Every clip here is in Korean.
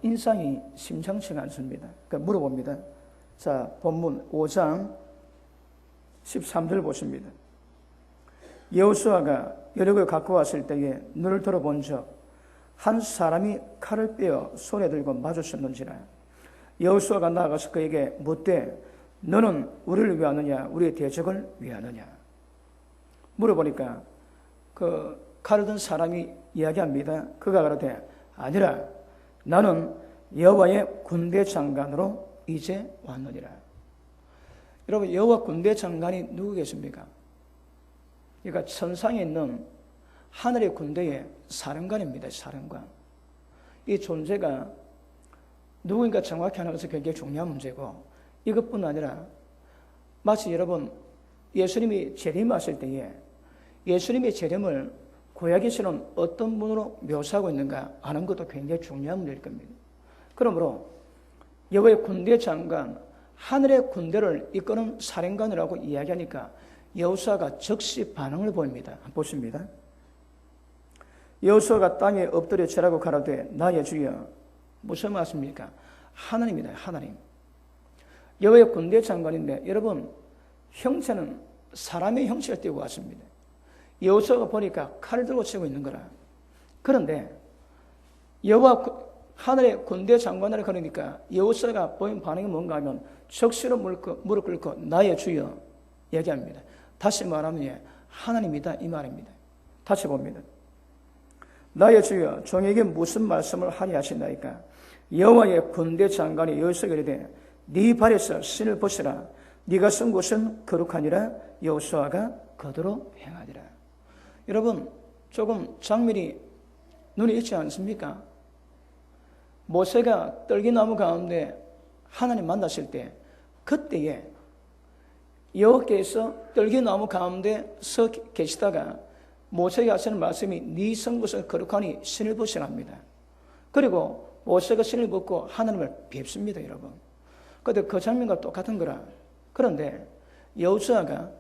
인상이 심상치가 않습니다. 그러니까 물어봅니다. 자, 본문 5장 13절 보십니다. 여호수아가 여리고에 가까웠을 때에 눈을 들어본 적 한 사람이 칼을 빼어 손에 들고 맞으셨는지라. 여호수아가 나아가서 그에게 묻되 너는 우리를 위하느냐 우리의 대적을 위하느냐. 물어보니까 그 칼을 든 사람이 이야기합니다. 그가 가로되 아니라 나는 여호와의 군대 장관으로 이제 왔느니라. 여러분, 여호와 군대 장관이 누구겠습니까? 그러니까 천상에 있는 하늘의 군대의 사령관입니다. 사령관. 이 존재가 누구인가 정확히 하는 것은 굉장히 중요한 문제고, 이것뿐 아니라 마치 여러분 예수님이 재림하실 때에 예수님의 재림을 구약에서는 어떤 분으로 묘사하고 있는가 하는 것도 굉장히 중요한 문제일 겁니다. 그러므로 여호와의 군대 장관, 하늘의 군대를 이끄는 사령관이라고 이야기하니까 여호수아가 즉시 반응을 보입니다. 보십니다. 여호수아가 땅에 엎드려 절하고 가로되 나의 주여. 무슨 말씀입니까? 하나님이다. 하나님. 여호와의 군대 장관인데 여러분 형체는 사람의 형체를 띄고 왔습니다. 여호수아가 보니까 칼을 들고 치고 있는 거라. 그런데 여호와 하늘의 군대 장관을 그러니까 여호수아가 보인 반응이 뭔가 하면 적시로 무릎 꿇고 나의 주여 얘기합니다. 다시 말하면 하나님이다 이 말입니다. 다시 봅니다. 나의 주여 종에게 무슨 말씀을 하리 하신다니까. 여호와의 군대 장관이 여호수아에게 이르되 네 발에서 신을 벗으라. 네가 쓴 곳은 거룩하니라. 여호수아가 그대로 행하리라. 여러분 조금 장면이 눈에 익지 않습니까? 모세가 떨기나무 가운데 하나님 만났을 때 그때에 여호와께서 떨기나무 가운데 서 계시다가 모세에게 하시는 말씀이 네 선 곳은 거룩하니 신을 벗으랍니다. 그리고 모세가 신을 벗고 하나님을 뵙습니다. 여러분. 그런데 그 장면과 똑같은 거라. 그런데 여호수아가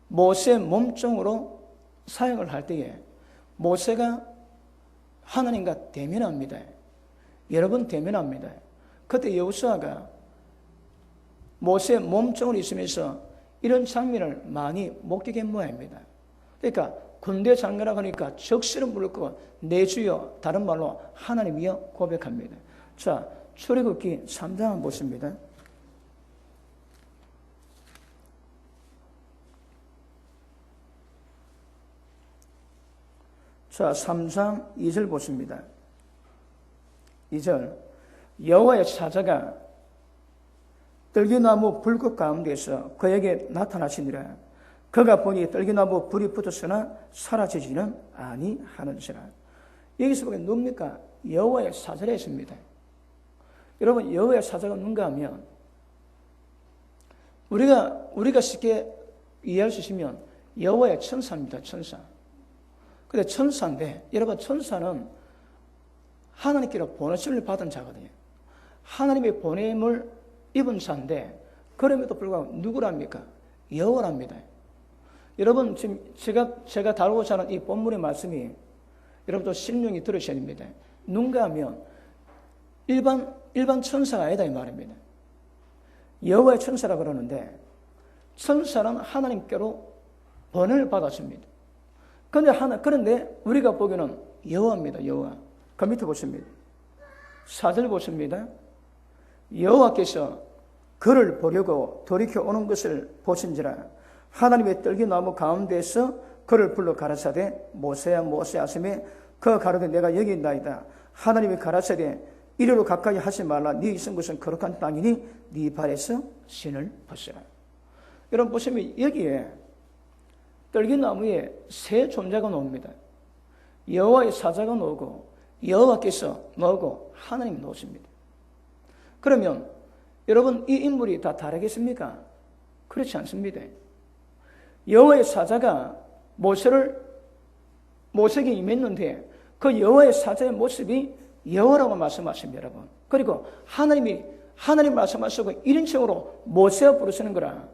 모세 몸종으로 사역을 할 때에 모세가 하나님과 대면합니다. 여러분 대면합니다. 그때 여호수아가 모세 몸종으로 있으면서 이런 장면을 많이 목격한 모양입니다. 그러니까 군대 장관이라고 하니까 적시를 물고 내 주여, 다른 말로 하나님이여 고백합니다. 자, 출애굽기 3장 한번 보십니다. 자, 3장 2절 보십니다. 2절 여호와의 사자가 떨기나무 불꽃 가운데서 그에게 나타나시니라. 그가 보니 떨기나무 불이 붙었으나 사라지지는 아니하는지라. 여기서 보면 누굽니까? 여호와의 사자라 했습니다. 여러분 여호와의 사자가 누군가 하면 우리가 쉽게 이해할 수 있으면 여호와의 천사입니다. 천사. 근데 천사인데 여러분 천사는 하나님께로 보내심을 받은 자거든요. 하나님의 보냄을 입은 자인데 그럼에도 불구하고 누구랍니까? 여호와랍니다. 여러분 지금 제가 다루고자 하는 이 본문의 말씀이 여러분도 신령히 들으셔야 됩니다. 누군가 하면 일반 천사가 아니다 이 말입니다. 여호와의 천사라 그러는데 천사는 하나님께로 번을 받았습니다. 그런데 우리가 보기에는 여호와입니다. 여호와. 그 밑에 보십니다. 4절 보십니다. 여호와께서 그를 보려고 돌이켜 오는 것을 보신지라. 하나님의 떨기나무 가운데서 그를 불러 가라사대 모세야 모세야 하시매 그 가로되 내가 여기 있나이다. 하나님이 가라사대 이리로 가까이 하지 말라. 네 있은 곳은 거룩한 땅이니 네 발에서 신을 벗으라. 여러분 보시면 여기에 떨기나무에 세 존재가 나옵니다. 여호와의 사자가 나오고 여호와께서 나오고 하나님이 나오십니다. 그러면 여러분 이 인물이 다 다르겠습니까? 그렇지 않습니다. 여호와의 사자가 모세에게 임했는데 그 여호와의 사자의 모습이 여호와라고 말씀하십니다. 여러분. 그리고 하나님 말씀하시고 1인칭으로 모세야 부르시는 거라.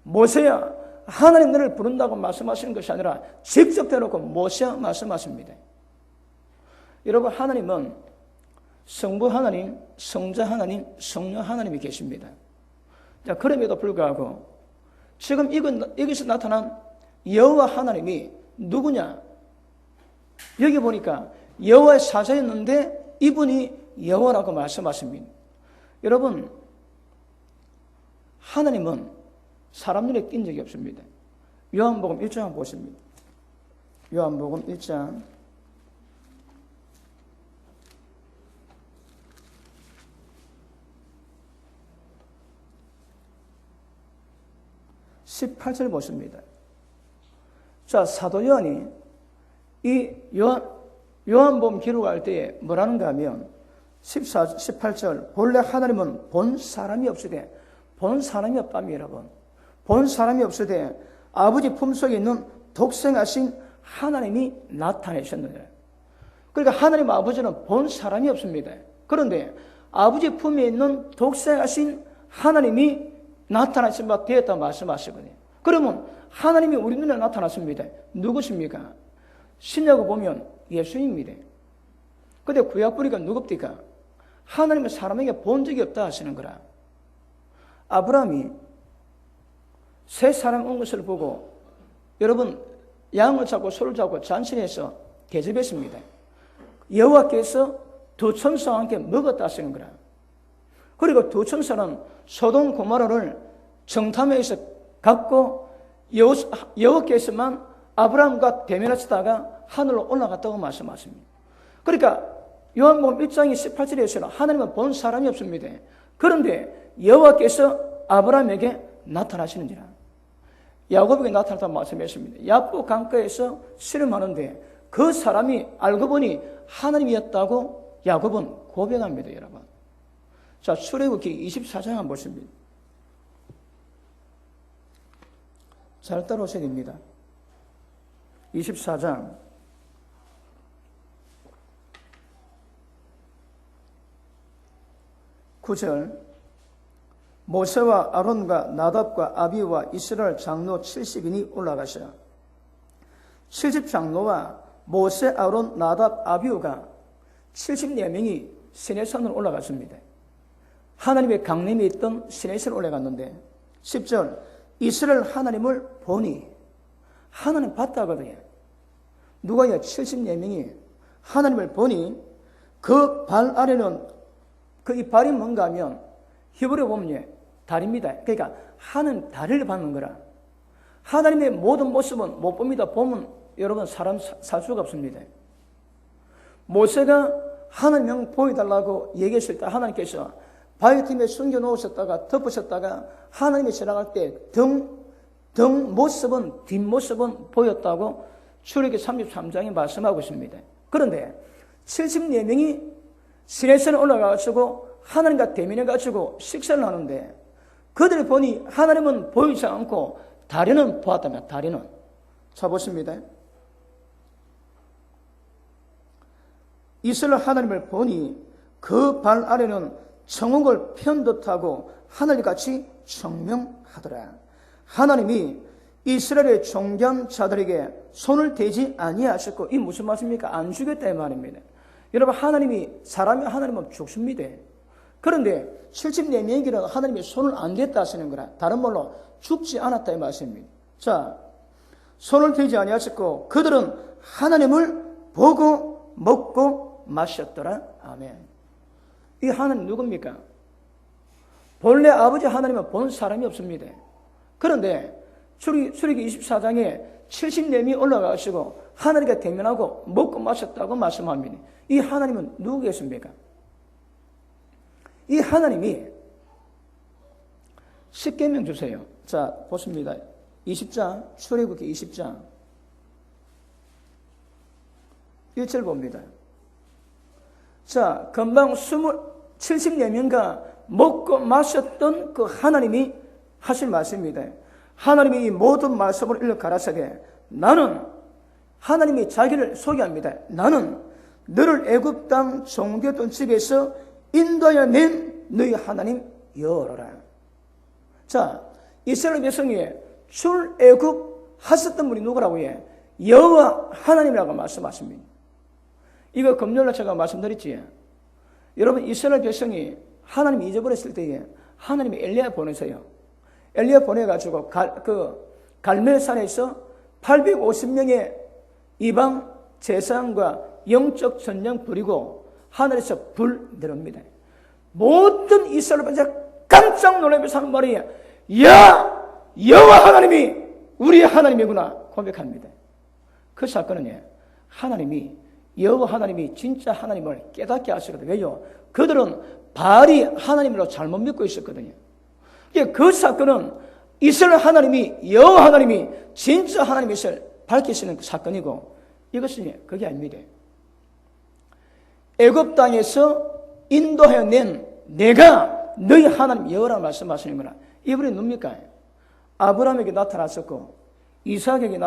모세야 하나님 너를 부른다고 말씀하시는 것이 아니라 직접 대놓고 모세야 말씀하십니다. 여러분 하나님은 성부 하나님, 성자 하나님, 성령 하나님이 계십니다. 자, 그럼에도 불구하고 지금 여기서 나타난 여호와 하나님이 누구냐? 여기 보니까 여호와의 사자였는데 이분이 여호와라고 말씀하십니다. 여러분, 하나님은 사람 눈에 띈 적이 없습니다. 요한복음 1장 보십니다. 요한복음 1장 18절 보십니다. 자, 사도 요한이 이 요한복음 기록할 때에 뭐라는가 하면 18절 본래 하나님은 본 사람이 없으되 본 사람이 없다며 여러분. 본 사람이 없으되 아버지 품속에 있는 독생하신 하나님이 나타내셨는데, 그러니까 하나님 아버지는 본 사람이 없습니다. 그런데 아버지 품에 있는 독생하신 하나님이 나타나신 바 되었다 말씀하시거든요. 그러면 하나님이 우리 눈에 나타났습니다. 누구십니까? 신약을 보면 예수님입니다. 근데 구약 보니까 누굽니까? 하나님은 사람에게 본 적이 없다 하시는 거라. 아브라함이 세 사람 온 것을 보고 여러분 양을 잡고 소를 잡고 잔치해서 대접했습니다. 여호와께서 두 천사와 함께 먹었다 하시는 거라. 그리고 두 천사는 소돔 고모라를 정탐해서 갖고 여호와께서만 아브라함과 대면하시다가 하늘로 올라갔다고 말씀하십니다. 그러니까 요한복음 1장 18절에서는 하나님은 본 사람이 없습니다. 그런데 여호와께서 아브라함에게 나타나시는지라. 야곱에게 나타났다고 말씀했습니다. 야곱 강가에서 씨름하는데 그 사람이 알고 보니 하나님이었다고 야곱은 고백합니다, 여러분. 자, 출애굽기 24장 한번 보십니다. 잘 따라오셔야 됩니다. 24장 9절 모세와 아론과 나답과 아비와 이스라엘 장로 70인이 올라가셔 70장로와 모세, 아론, 나답, 아비우가 74명이 시내산으로 올라갔습니다. 하나님의 강림이 있던 시내산으로 올라갔는데 10절 이스라엘 하나님을 보니 하나님 봤다거든요. 누가요? 74명이 하나님을 보니 그 발 아래는 그 이 발이 뭔가 하면 히브리어 보면 달입니다. 그러니까 하나님 다리를 받는 거라. 하나님의 모든 모습은 못 봅니다. 보면 여러분 사람 살 수가 없습니다. 모세가 하나님 보여달라고 얘기했을 때 하나님께서 바위틈에 숨겨놓으셨다가 덮으셨다가 하나님이 지나갈 때 등 모습은 뒷모습은 보였다고 출애굽기 33장에 말씀하고 있습니다. 그런데 74명이 시내산에 올라가가지고 하나님과 대면해가지고 식사를 하는데 그들이 보니 하나님은 보이지 않고 다리는 보았다며 다리는. 자 보십니다. 이스라엘 하나님을 보니 그 발 아래는 천국을 편듯하고 하늘같이 청명하더라. 하나님이 이스라엘의 존귀한 자들에게 손을 대지 아니하셨고, 이 무슨 말씀입니까? 안 죽였다 이 말입니다. 여러분, 사람이 하나님은 죽습니다. 그런데 74명에게는 하나님이 손을 안 댔다 하시는 거라. 다른 말로 죽지 않았다 이 말씀입니다. 자, 손을 대지 아니하셨고 그들은 하나님을 보고 먹고 마셨더라. 아멘. 이 하나님 누굽니까? 본래 아버지 하나님은 본 사람이 없습니다. 그런데 출애굽기 24장에 74명이 올라가시고 하나님과 대면하고 먹고 마셨다고 말씀합니다. 이 하나님은 누구겠습니까? 이 하나님이 십계명 주세요. 자, 보십니다. 20장, 출애굽기 20장 1절 봅니다. 자, 금방 74명과 먹고 마셨던 그 하나님이 하실 말씀입니다. 하나님이 이 모든 말씀을 일러 가라사대 나는, 하나님이 자기를 소개합니다. 나는 너를 애굽 땅 종되었던 집에서 인도하여 낸 너희 하나님 여호와라. 자, 이스라엘 백성이 출애굽 하셨던 분이 누구라고 해? 여호와 하나님이라고 말씀하십니다. 이거 금요일날 제가 말씀드렸지. 여러분 이스라엘 백성이 하나님이 잊어버렸을 때에 하나님이 엘리야 보내세요. 엘리야 보내가지고 갈멜산에서 850명의 이방 제사장과 영적 전쟁 부리고 하늘에서 불 내려옵니다. 모든 이스라엘 백성이 깜짝 놀라면서 하는 말이에요. 야! 여호와 하나님이 우리의 하나님이구나 고백합니다. 그 사건은 하나님이 여호와 하나님이 진짜 하나님을 깨닫게 하시거든요. 왜요? 그들은 바알이 하나님으로 잘못 믿고 있었거든요. 그 사건은 이스라엘 하나님이 여호와 하나님이 진짜 하나님이실 밝히시는 사건이고 이것은 그게 아닙니다. 애굽 땅에서 인도하여 낸 내가 너희 하나님 여호와라고 말씀하시는 거라. 이분이 누굽니까? 아브라함에게 나타나셨고 이삭에게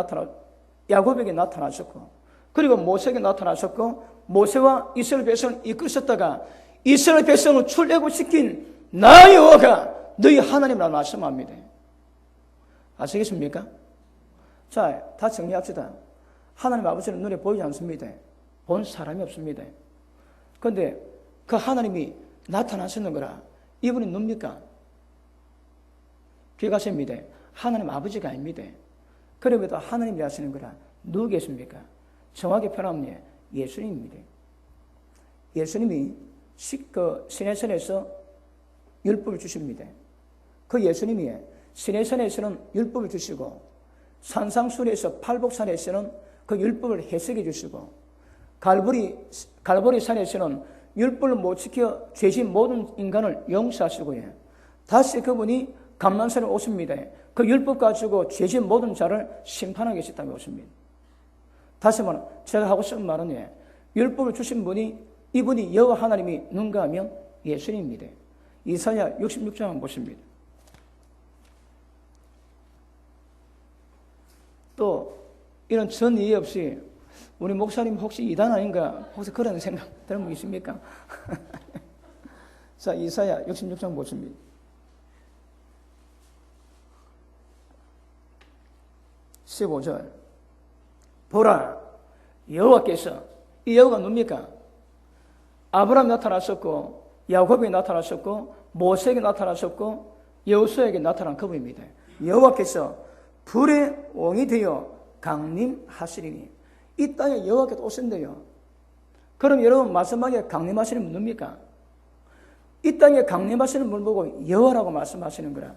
야곱에게 나타나셨고 그리고 모세에게 나타나셨고 모세와 이스라엘 백성을 이끄셨다가 이스라엘 백성을 출애굽시킨 나 여호와가 너희 하나님이라고 말씀합니다. 아시겠습니까? 자, 다 정리합시다. 하나님 아버지는 눈에 보이지 않습니다. 본 사람이 없습니다. 그런데 그 하나님이 나타나시는 거라. 이분이 누굽니까? 귀가십니다. 하나님 아버지가 아닙니다. 그럼에도 하나님이 하시는 거라. 누구겠습니까? 정확히 표현하면 예수님입니다. 예수님이 시내산에서 율법을 주십니다. 그 예수님이 시내산에서는 율법을 주시고 산상수리에서 팔복산에서는 그 율법을 해석해 주시고 갈보리 산에서는 율법을 못 지켜 죄진 모든 인간을 용서하시고요. 다시 그분이 감난산에 오십니다. 그 율법 가지고 죄진 모든 자를 심판하게 계시다고 오십니다. 다시 말하면 제가 하고 싶은 말은 율법을 주신 분이 이분이 여호와 하나님이 누군가 하면 예수님입니다. 이사야 66장 한번 보십니다. 또 이런 전 이해 없이 우리 목사님 혹시 이단 아닌가 혹시 그런 생각 들은 분 있습니까? 자, 이사야 66장 보십니다. 15절 보라 여호와께서 이 여호와가 누굽니까? 아브라함에 나타나셨고 야곱에 나타나셨고 모세에게 나타나셨고 여호수아에게 나타난 그분입니다. 여호와께서 불의 왕이 되어 강림하시리니 이 땅에 여호와께서 오신대요. 그럼 여러분 마지막에 강림하시는 분 누굽니까? 이 땅에 강림하시는 분을 보고 여호와라고 말씀하시는 거라.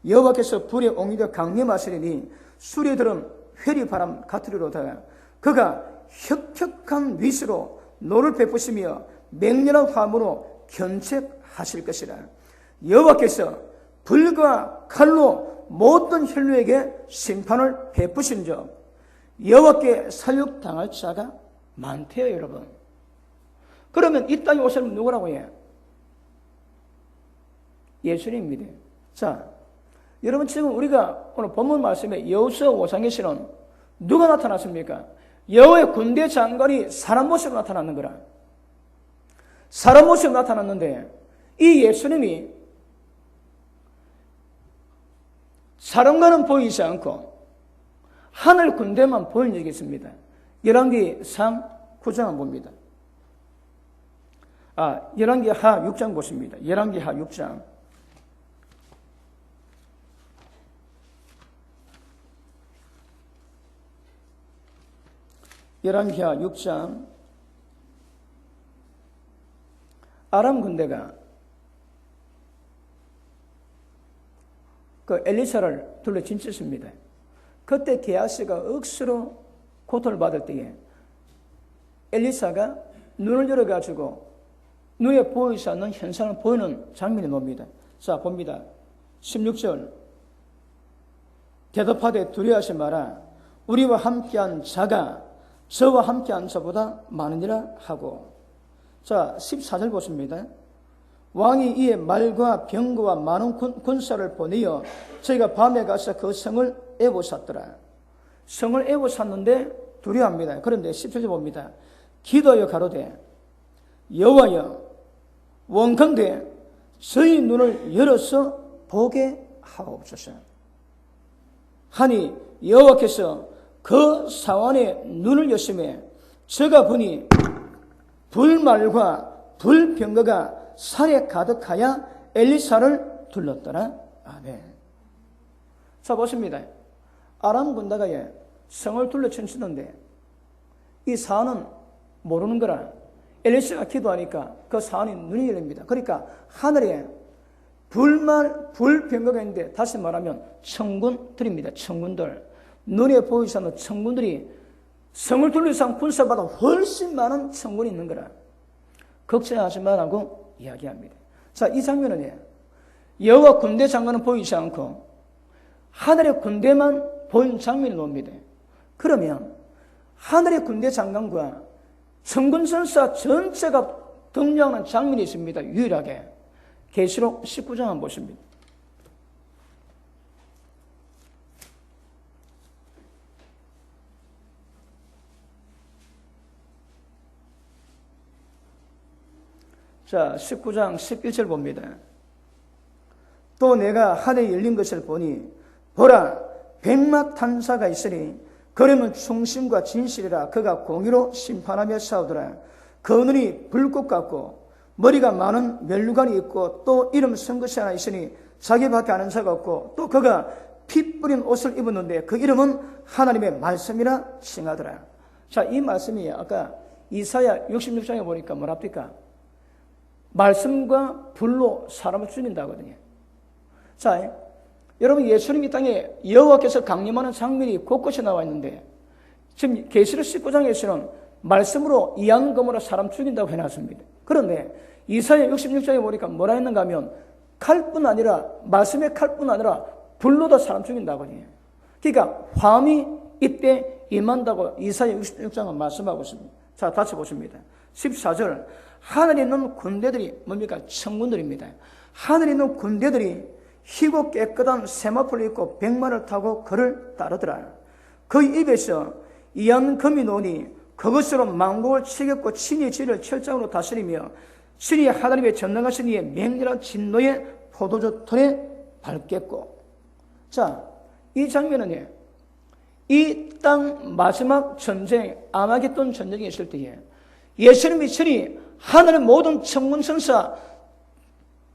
여호와께서 불의 왕이 되어 강림하시리니 수레들은 회리바람 같으리로다. 그가 혁혁한 위수로 노를 베푸시며 맹렬한 화음으로 견책하실 것이라. 여호와께서 불과 칼로 모든 혈류에게 심판을 베푸신 적 여호와께 살육당할 자가 많대요, 여러분. 그러면 이 땅에 오시는 분 누구라고 해요? 예수님입니다. 자, 여러분 지금 우리가 오늘 본문 말씀에 여호수아 5장에서는 누가 나타났습니까? 여호와의 군대 장관이 사람 모습으로 나타나는 거라. 사람 모습으로 나타났는데 이 예수님이 사람과는 보이지 않고 하늘 군대만 보인 적이 있습니다. 열왕기상 9장 봅니다. 열왕기하 6장 보십니다. 열왕기하 6장. 열왕기하 6장. 아람 군대가 그 엘리사를 둘러 진쳤습니다. 그때 게하시가 억수로 고통을 받을 때에 엘리사가 눈을 열어가지고 눈에 보이지 않는 현상을 보이는 장면이 나옵니다. 자, 봅니다. 16절. 대답하되 두려워하지 마라. 우리와 함께한 자가 저와 함께한 자보다 많으니라 하고. 자, 14절 보십니다. 왕이 이에 말과 병거와 많은 군사를 보내어 저희가 밤에 가서 그 성을 애워쌌더라. 성을 애워쌌는데 두려워합니다. 그런데 17절 봅니다. 기도하여 가로되 여호와여 원컨대 저희 눈을 열어서 보게 하옵소서. 하니 여호와께서 그 사원의 눈을 여심해 저가 보니 불말과 불병거가 산에 가득하여 엘리사를 둘렀더라. 아멘. 자, 보십니다. 아람 군대가 성을 둘러친치는데 이 산은 모르는 거라. 엘리사가 기도하니까 그 산이 눈이 열립니다. 그러니까 하늘에 불병거가 있는데, 다시 말하면 천군들입니다. 천군들. 눈에 보이지 않는 천군들이 성을 둘러싼 군사보다 훨씬 많은 천군이 있는 거라. 걱정하지 말라고 이야기합니다. 자, 이 장면은 여호와 군대 장관은 보이지 않고 하늘의 군대만 보이는 장면이 나옵니다. 그러면 하늘의 군대 장관과 천군 전사 전체가 등장하는 장면이 있습니다. 유일하게. 계시록 19장 한번 보십니다. 자, 19장 11절 봅니다. 또 내가 하늘에 열린 것을 보니 보라, 백마 탄사가 있으니 그러면 충심과 진실이라. 그가 공의로 심판하며 싸우더라. 그 눈이 불꽃 같고 머리가 많은 멸류관이 있고 또 이름 쓴 것이 하나 있으니 자기밖에 아는 자가 없고 또 그가 피 뿌린 옷을 입었는데 그 이름은 하나님의 말씀이라 칭하더라. 자, 이 말씀이 아까 이사야 66장에 보니까 뭐랍니까? 말씀과 불로 사람을 죽인다 하거든요. 자, 여러분, 예수님 이 땅에 여호와께서 강림하는 장면이 곳곳에 나와 있는데, 지금 계시록 19장에서는 말씀으로 이양검으로 사람 죽인다고 해놨습니다. 그런데 이사야 66장에 보니까 뭐라 했는가 하면 칼뿐 아니라, 말씀의 칼뿐 아니라 불로도 사람 죽인다거든요. 그러니까 화음이 이때 임한다고 이사야 66장은 말씀하고 있습니다. 자, 다시 보십니다. 14절. 하늘에 있는 군대들이 뭡니까? 천군들입니다. 하늘에 있는 군대들이 희고 깨끗한 세마포를 입고 백마를 타고 그를 따르더라. 그 입에서 이양금이 나오니 그것으로 만국을 치겠고 친히 지를 철장으로 다스리며 친히 하나님의 전능하신 이의 맹렬한 진노의 포도주 털에 밟겠고. 자, 이 장면은 이 땅 마지막 전쟁, 아마겟돈 전쟁이 있을 때에 예수님이 친히 하늘의 모든 천군 천사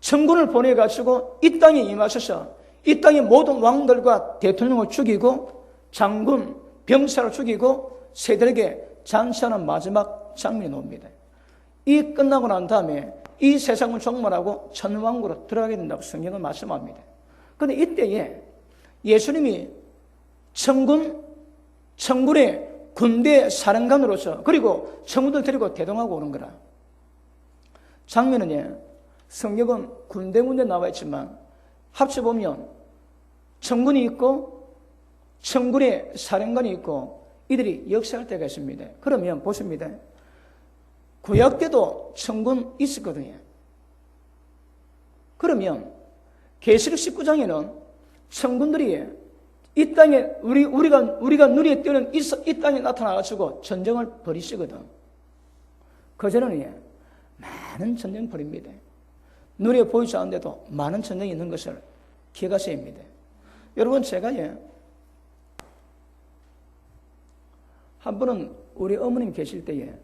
천군을 보내가지고 이 땅에 임하셔서 이 땅의 모든 왕들과 대통령을 죽이고 장군, 병사를 죽이고 세들에게 잔치하는 마지막 장면이 나옵니다. 이 끝나고 난 다음에 이 세상을 종말하고 천왕국으로 들어가게 된다고 성경은 말씀합니다. 그런데 이때에 예수님이 천군의 군대 사령관으로서 그리고 천군들 데리고 대동하고 오는 거라. 장면은 성경은 군대 문제 나와 있지만 합쳐보면 천군이 있고 천군의 사령관이 있고 이들이 역사할 때가 있습니다. 그러면 보십니다. 구약 때도 천군 있었거든요. 그러면 계시록 19장에는 천군들이 이 땅에 우리가 눈에 띄는 이 땅에 나타나가지고 전쟁을 벌이시거든. 그전에는 많은 전쟁 벌입니다. 눈에 보이지 않는데도 많은 전쟁이 있는 것을 기억하셔야 합니다. 여러분, 제가 한 번은 우리 어머님 계실 때에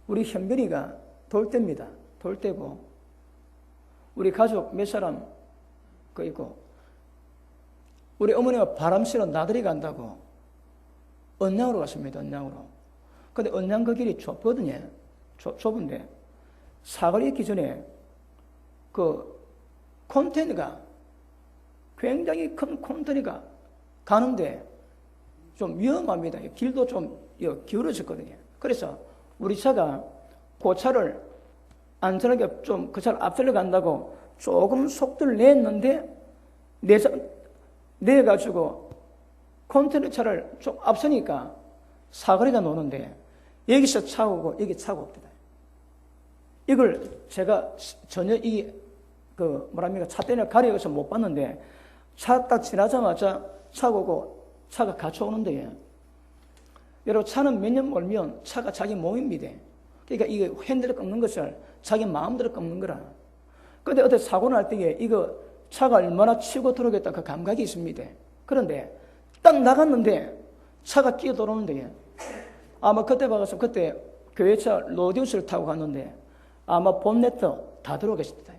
우리 현변이가 돌대입니다. 돌대고 우리 가족 몇 사람 그 있고 우리 어머니가 바람 쐬러 나들이 간다고 언양으로 갔습니다. 언양으로. 근데 언양 그 길이 좁거든요. 좁은데 사거리 있기 전에 그 컨테이너가 굉장히 큰 컨테이너가 가는데 좀 위험합니다. 길도 좀 기울어졌거든요. 그래서 우리 차가 그 차를 안전하게 좀 그 차를 앞서려 간다고 조금 속도를 냈는데 내가지고 컨테이너 차를 좀 앞서니까 사거리가 노는데 여기서 차 오고 여기 차가 없다. 이걸 제가 전혀 차 때문에 가려서 못 봤는데 차 딱 지나자마자 차가 오고 차가 같이 오는데 여러분 차는 몇 년 몰면 차가 자기 몸입니다. 그러니까 이게 핸들을 꺾는 것을 자기 마음대로 꺾는 거라. 그런데 어떤 사고 날 때에 이거 차가 얼마나 치고 들어오겠다 그 감각이 있습니다. 그런데 딱 나갔는데 차가 끼어 들어오는데 아마 그때 봐서 그때 교회차 로디우스를 타고 갔는데 아마 본네트 다 들어오겠습니다.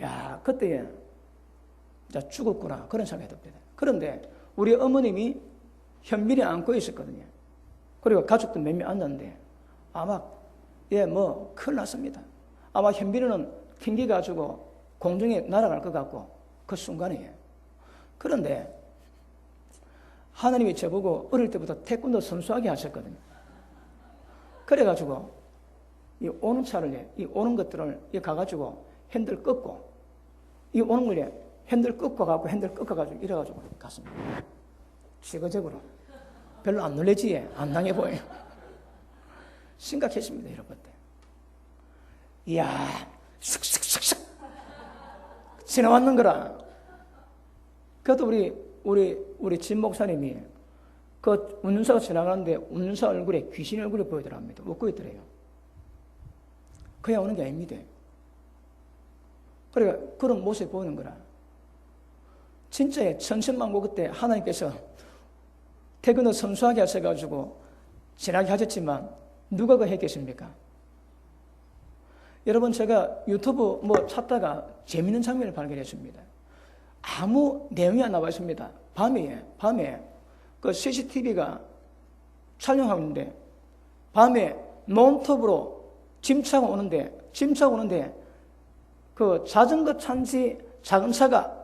야, 그때에 죽었구나 그런 생각이 듭니다. 그런데 우리 어머님이 현빈이 안고 있었거든요. 그리고 가족도 몇 명 앉았는데 아마 큰일 났습니다. 아마 현빈이는 튕겨가지고 공중에 날아갈 것 같고 그 순간이에요. 그런데 하나님이 저보고 어릴 때부터 태권도 선수하게 하셨거든요. 그래가지고 이 오는 차를 이 오는 것들을 가가지고 핸들 꺾고 이 오는 걸 핸들 꺾고 가고 핸들 꺾어가지고 이래가지고 갔습니다. 지그재그로 별로 안 놀래지 안 당해 보여요. 심각했습니다 여러분. 이야 슥슥슥슥 지나왔는 거라. 그래도 우리 진 목사님이 그 운전사가 지나가는데 운전사 얼굴에 귀신 얼굴이 보이더랍니다. 웃고 있더래요. 그냥 오는 게 아닙니다. 그러니까 그런 모습이 보이는 거라. 진짜에 천천만고 그때 하나님께서 태근을 선수하게 하셔가지고 지나게 하셨지만 누가 그 했겠습니까? 여러분 제가 유튜브 찾다가 재밌는 장면을 발견했습니다. 아무 내용이 안 나와 있습니다. 밤에 그 CCTV가 촬영하고 있는데 밤에 논톱으로 짐차가 오는데 그 자전거 찬지 작은 차가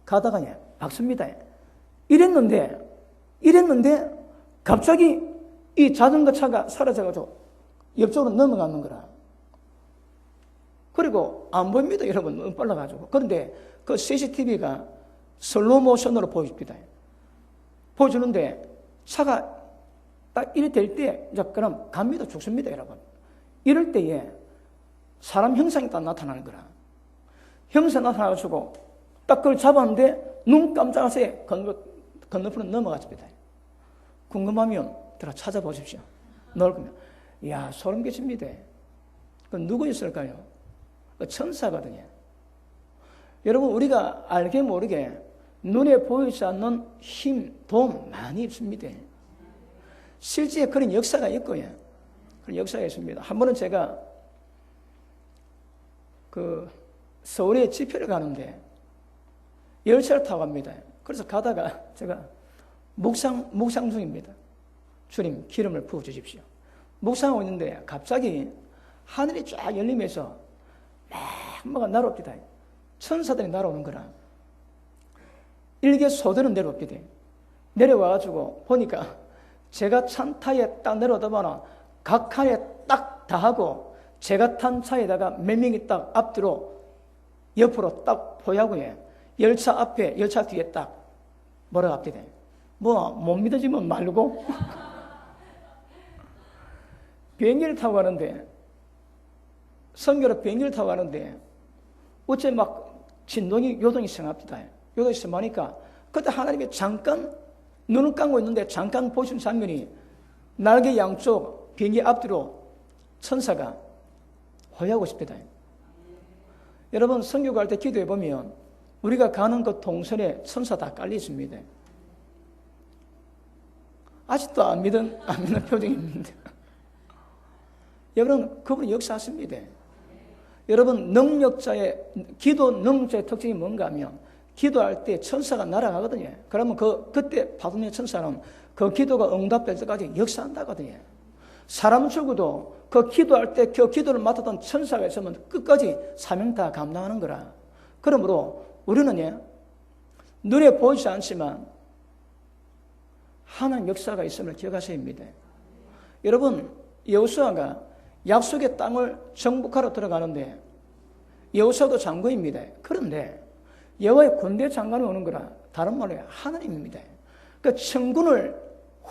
가다가 박습니다. 이랬는데 갑자기 이 자전거 차가 사라져가지고 옆쪽으로 넘어가는 거라. 그리고 안 보입니다 여러분. 너무 빨라가지고. 그런데 그 CCTV가 슬로우 모션으로 보여줍니다. 보여주는데 차가 딱 이래 될 때 그럼 갑니다. 죽습니다 여러분. 이럴 때에 사람 형상이 딱 나타나는 거라. 형상 나타나가지고 딱 그걸 잡았는데 눈 깜짝할 새 건너편으로 넘어갔습니다. 궁금하면 들어 찾아보십시오. 넓으면. 이야 소름 끼칩니다. 그 누구였을까요? 그 천사거든요. 여러분 우리가 알게 모르게 눈에 보이지 않는 힘, 도움 많이 있습니다. 실제 그런 역사가 있고요. 그런 역사가 있습니다. 한 번은 제가 그 서울에 집회를 가는데 열차를 타고 갑니다. 그래서 가다가 제가 묵상 중입니다. 주님 기름을 부어주십시오. 묵상하고 있는데 갑자기 하늘이 쫙 열리면서 막 뭐가 날아옵니다. 천사들이 날아오는 거라. 일개 소들은 내려옵니다. 내려와가지고 보니까 제가 찬 타에 딱 내려오다 보나 각 칸에 딱 다하고 제가 탄 차에다가 몇 명이 딱 앞뒤로 옆으로 딱 포하고요. 열차 앞에 열차 뒤에 딱 뭐라고 합니다. 못 믿어지면 말고 비행기를 타고 가는데 선교로 비행기를 타고 가는데 어째 막 진동이 요동이 심합니다. 요동이 심하니까 그때 하나님이 잠깐 눈을 감고 있는데 잠깐 보신 장면이 날개 양쪽 비행기 앞뒤로 천사가 호위하고 있습니다. 여러분 선교 갈 때 기도해 보면 우리가 가는 그 동선에 천사 다 깔려 있습니다. 아직도 안 믿는 표정입니다. 여러분 그분이 역사하십니다. 여러분 기도 능력자의 특징이 뭔가 하면 기도할 때 천사가 날아가거든요. 그러면 그때 받은 천사는 그 기도가 응답될 때까지 역사한다거든요. 사람 죽어도 그 기도할 때 그 기도를 맡았던 천사가 있으면 끝까지 사명 다 감당하는 거라. 그러므로 우리는 눈에 보이지 않지만 하나님 역사가 있음을 기억하셔야 합니다. 여러분 여호수아가 약속의 땅을 정복하러 들어가는데 여호수아도 장군입니다. 그런데 여호와의 군대 장관이 오는 거라. 다른 말로 하나님입니다. 그 천군을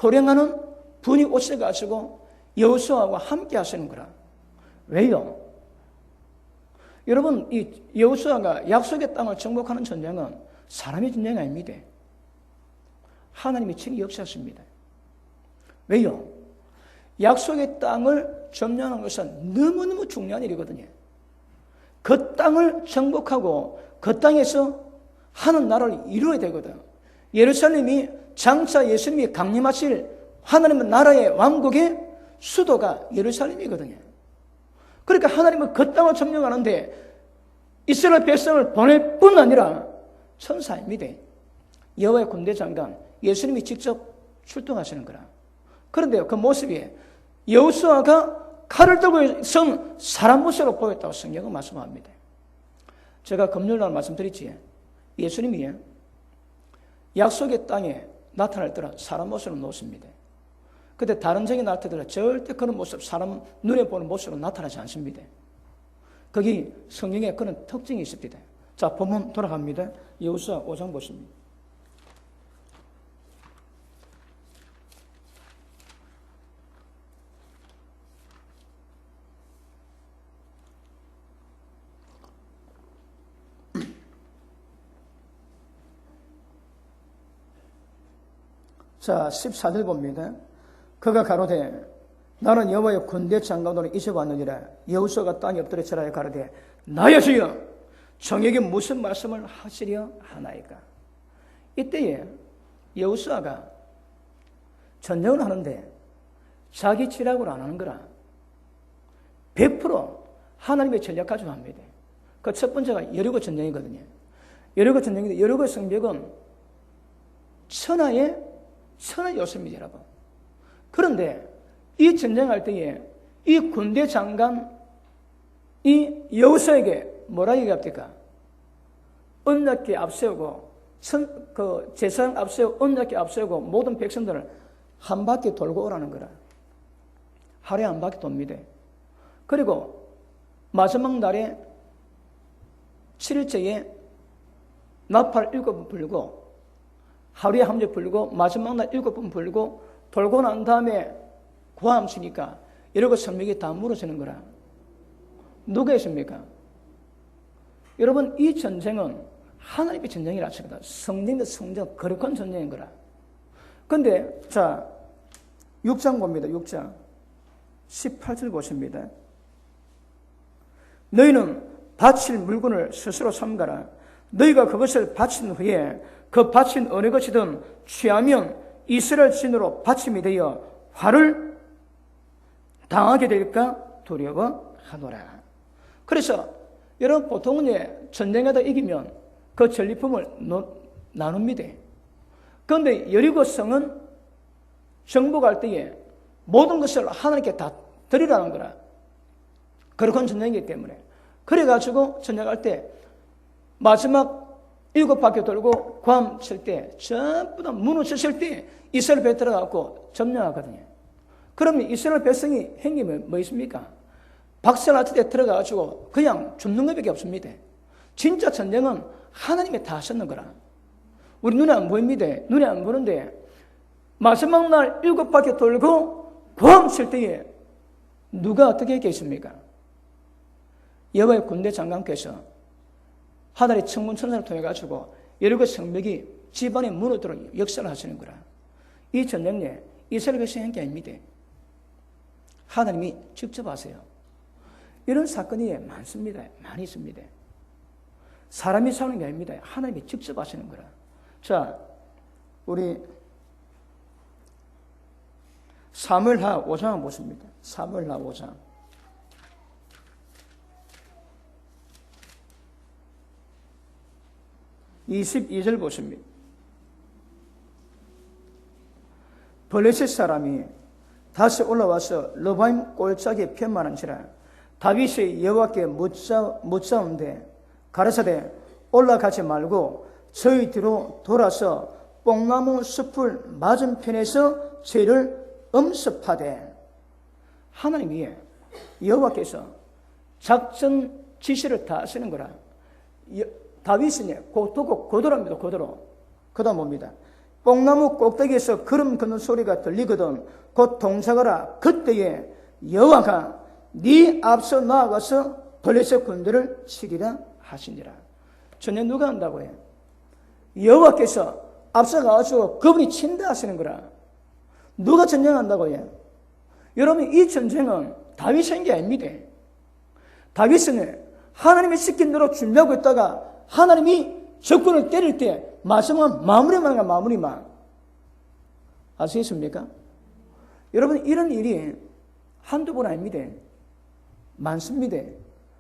호령하는 분이 오셔가지고 여호수아와 함께 하시는 거라. 왜요? 여러분 이 여호수아가 약속의 땅을 정복하는 전쟁은 사람의 전쟁이 아닙니다. 하나님이 친히 역사하십니다. 왜요? 약속의 땅을 점령하는 것은 너무너무 중요한 일이거든요. 그 땅을 정복하고 그 땅에서 하는 나라를 이루어야 되거든. 예루살렘이 장차 예수님이 강림하실 하나님의 나라의 왕국의 수도가 예루살렘이거든요. 그러니까 하나님은 그 땅을 점령하는데 이스라엘 백성을 보낼 뿐 아니라 천사입니다. 여호와의 군대 장관 예수님이 직접 출동하시는 거라. 그런데 그 모습이 여호수아가 칼을 들고 선 사람 모습으로 보였다고 성경은 말씀합니다. 제가 금요일날 말씀드렸지, 예수님이 약속의 땅에 나타날 때는 사람 모습으로 놓습니다. 근데 다른 적이 나타날 때는 절대 그런 모습, 사람 눈에 보는 모습으로 나타나지 않습니다. 거기 성경에 그런 특징이 있습니다. 자, 본문 돌아갑니다. 여호수아 5장 보십니다. 자, 14절 봅니다. 그가 가로되 나는 여호와의 군대 장관으로 잊어봤느니라. 여호수아가 땅에 엎드려 절하여 가로되 나의 주여 정에게 무슨 말씀을 하시려 하나이까. 이때에 여호수아가 전쟁을 하는데 자기 지략으로 안 하는 거라. 100% 하나님의 전략 가지고 합니다. 그 첫 번째가 여리고 전쟁이거든요. 여리고 전쟁인데 여리고 성벽은 천하의 요소입니다, 여러분. 그런데 이 전쟁할 때에 이 군대 장관 이 여호수아에게 뭐라 얘기합니까? 언약궤 앞세우고 제사장 앞세우고 언약궤 앞세우고 모든 백성들을 한 바퀴 돌고 오라는 거라. 하루에 한 바퀴 돕니다. 그리고 마지막 날에 7일째에 나팔 7번 불고 하루에 한 번 불고 마지막 날 7번 불고 돌고 난 다음에 고함 치니까 여리고 성벽이 다 무너지는 거라. 누가 했습니까? 여러분, 이 전쟁은 하나님의 전쟁이라 합니다. 성령의 성전, 거룩한 전쟁인 거라. 근데 자 6장 봅니다. 6장 18절 보십니다. 너희는 바칠 물건을 스스로 삼가라. 너희가 그것을 바친 후에 그 바친 어느 것이든 취하면 이스라엘 진으로 바침이 되어 화를 당하게 될까 두려워하노라. 그래서 여러분, 보통은 전쟁에다 이기면 그 전리품을 나눕니다. 그런데 여리고 성은 정복할 때에 모든 것을 하나님께 다 드리라는 거라. 그런 전쟁이기 때문에. 그래가지고 전쟁할 때 마지막 7바퀴 돌고 괌 칠 때 전부 다 무너졌을 때 이스라엘 배 들어가고 점령하거든요. 그러면 이스라엘 백성이 행님은 뭐 있습니까? 박살났을 때 들어가가지고 그냥 죽는 것밖에 없습니다. 진짜 전쟁은 하나님이 다 하셨는 거라. 우리 눈에 안 보입니다. 눈에 안 보는데 마지막 날 7바퀴 돌고 괌 칠 때에 누가 어떻게 했겠습니까? 여호와의 군대 장관께서 하늘의 천군 천사를 통해 가지고 여리고 성벽이 집안에 무너도록 역사를 하시는 거라. 이 전쟁에 이스라엘 백성이 한 게 아닙니다. 하나님이 직접 하세요. 이런 사건이 많습니다. 많이 있습니다. 사람이 사는 게 아닙니다. 하나님이 직접 하시는 거라. 자, 우리 사무엘하 5장 보십니다. 사무엘하 5장. 22절 보십니다. 블레셋 사람이 다시 올라와서 르바임 골짜기에 편만한지라 다윗이 여호와께 묻자온데 가라사대 올라가지 말고 저희 뒤로 돌아서 뽕나무 숲을 맞은편에서 죄를 엄습하되. 하나님이 여호와께서 작전 지시를 다 하시는 거라. 다윗이 고도랍니다. 고도로. 그 다음 봅니다. 뽕나무 꼭대기에서 걸음 걷는 소리가 들리거든 곧 동작하라. 그때에 여호와가 네 앞서 나아가서 블레셋 군대를 치리라 하시니라. 전에 누가 한다고 해요? 여호와께서 앞서가가지고 그분이 친다 하시는 거라. 누가 전쟁한다고 해요? 여러분, 이 전쟁은 다윗이 한 게 아닙니다. 다윗은 하나님이 시킨 대로 준비하고 있다가 하나님이 적군을 때릴 때 마지막 마무리만 가 마무리만. 아시겠습니까? 여러분, 이런 일이 한두 번 아닙니다. 많습니다.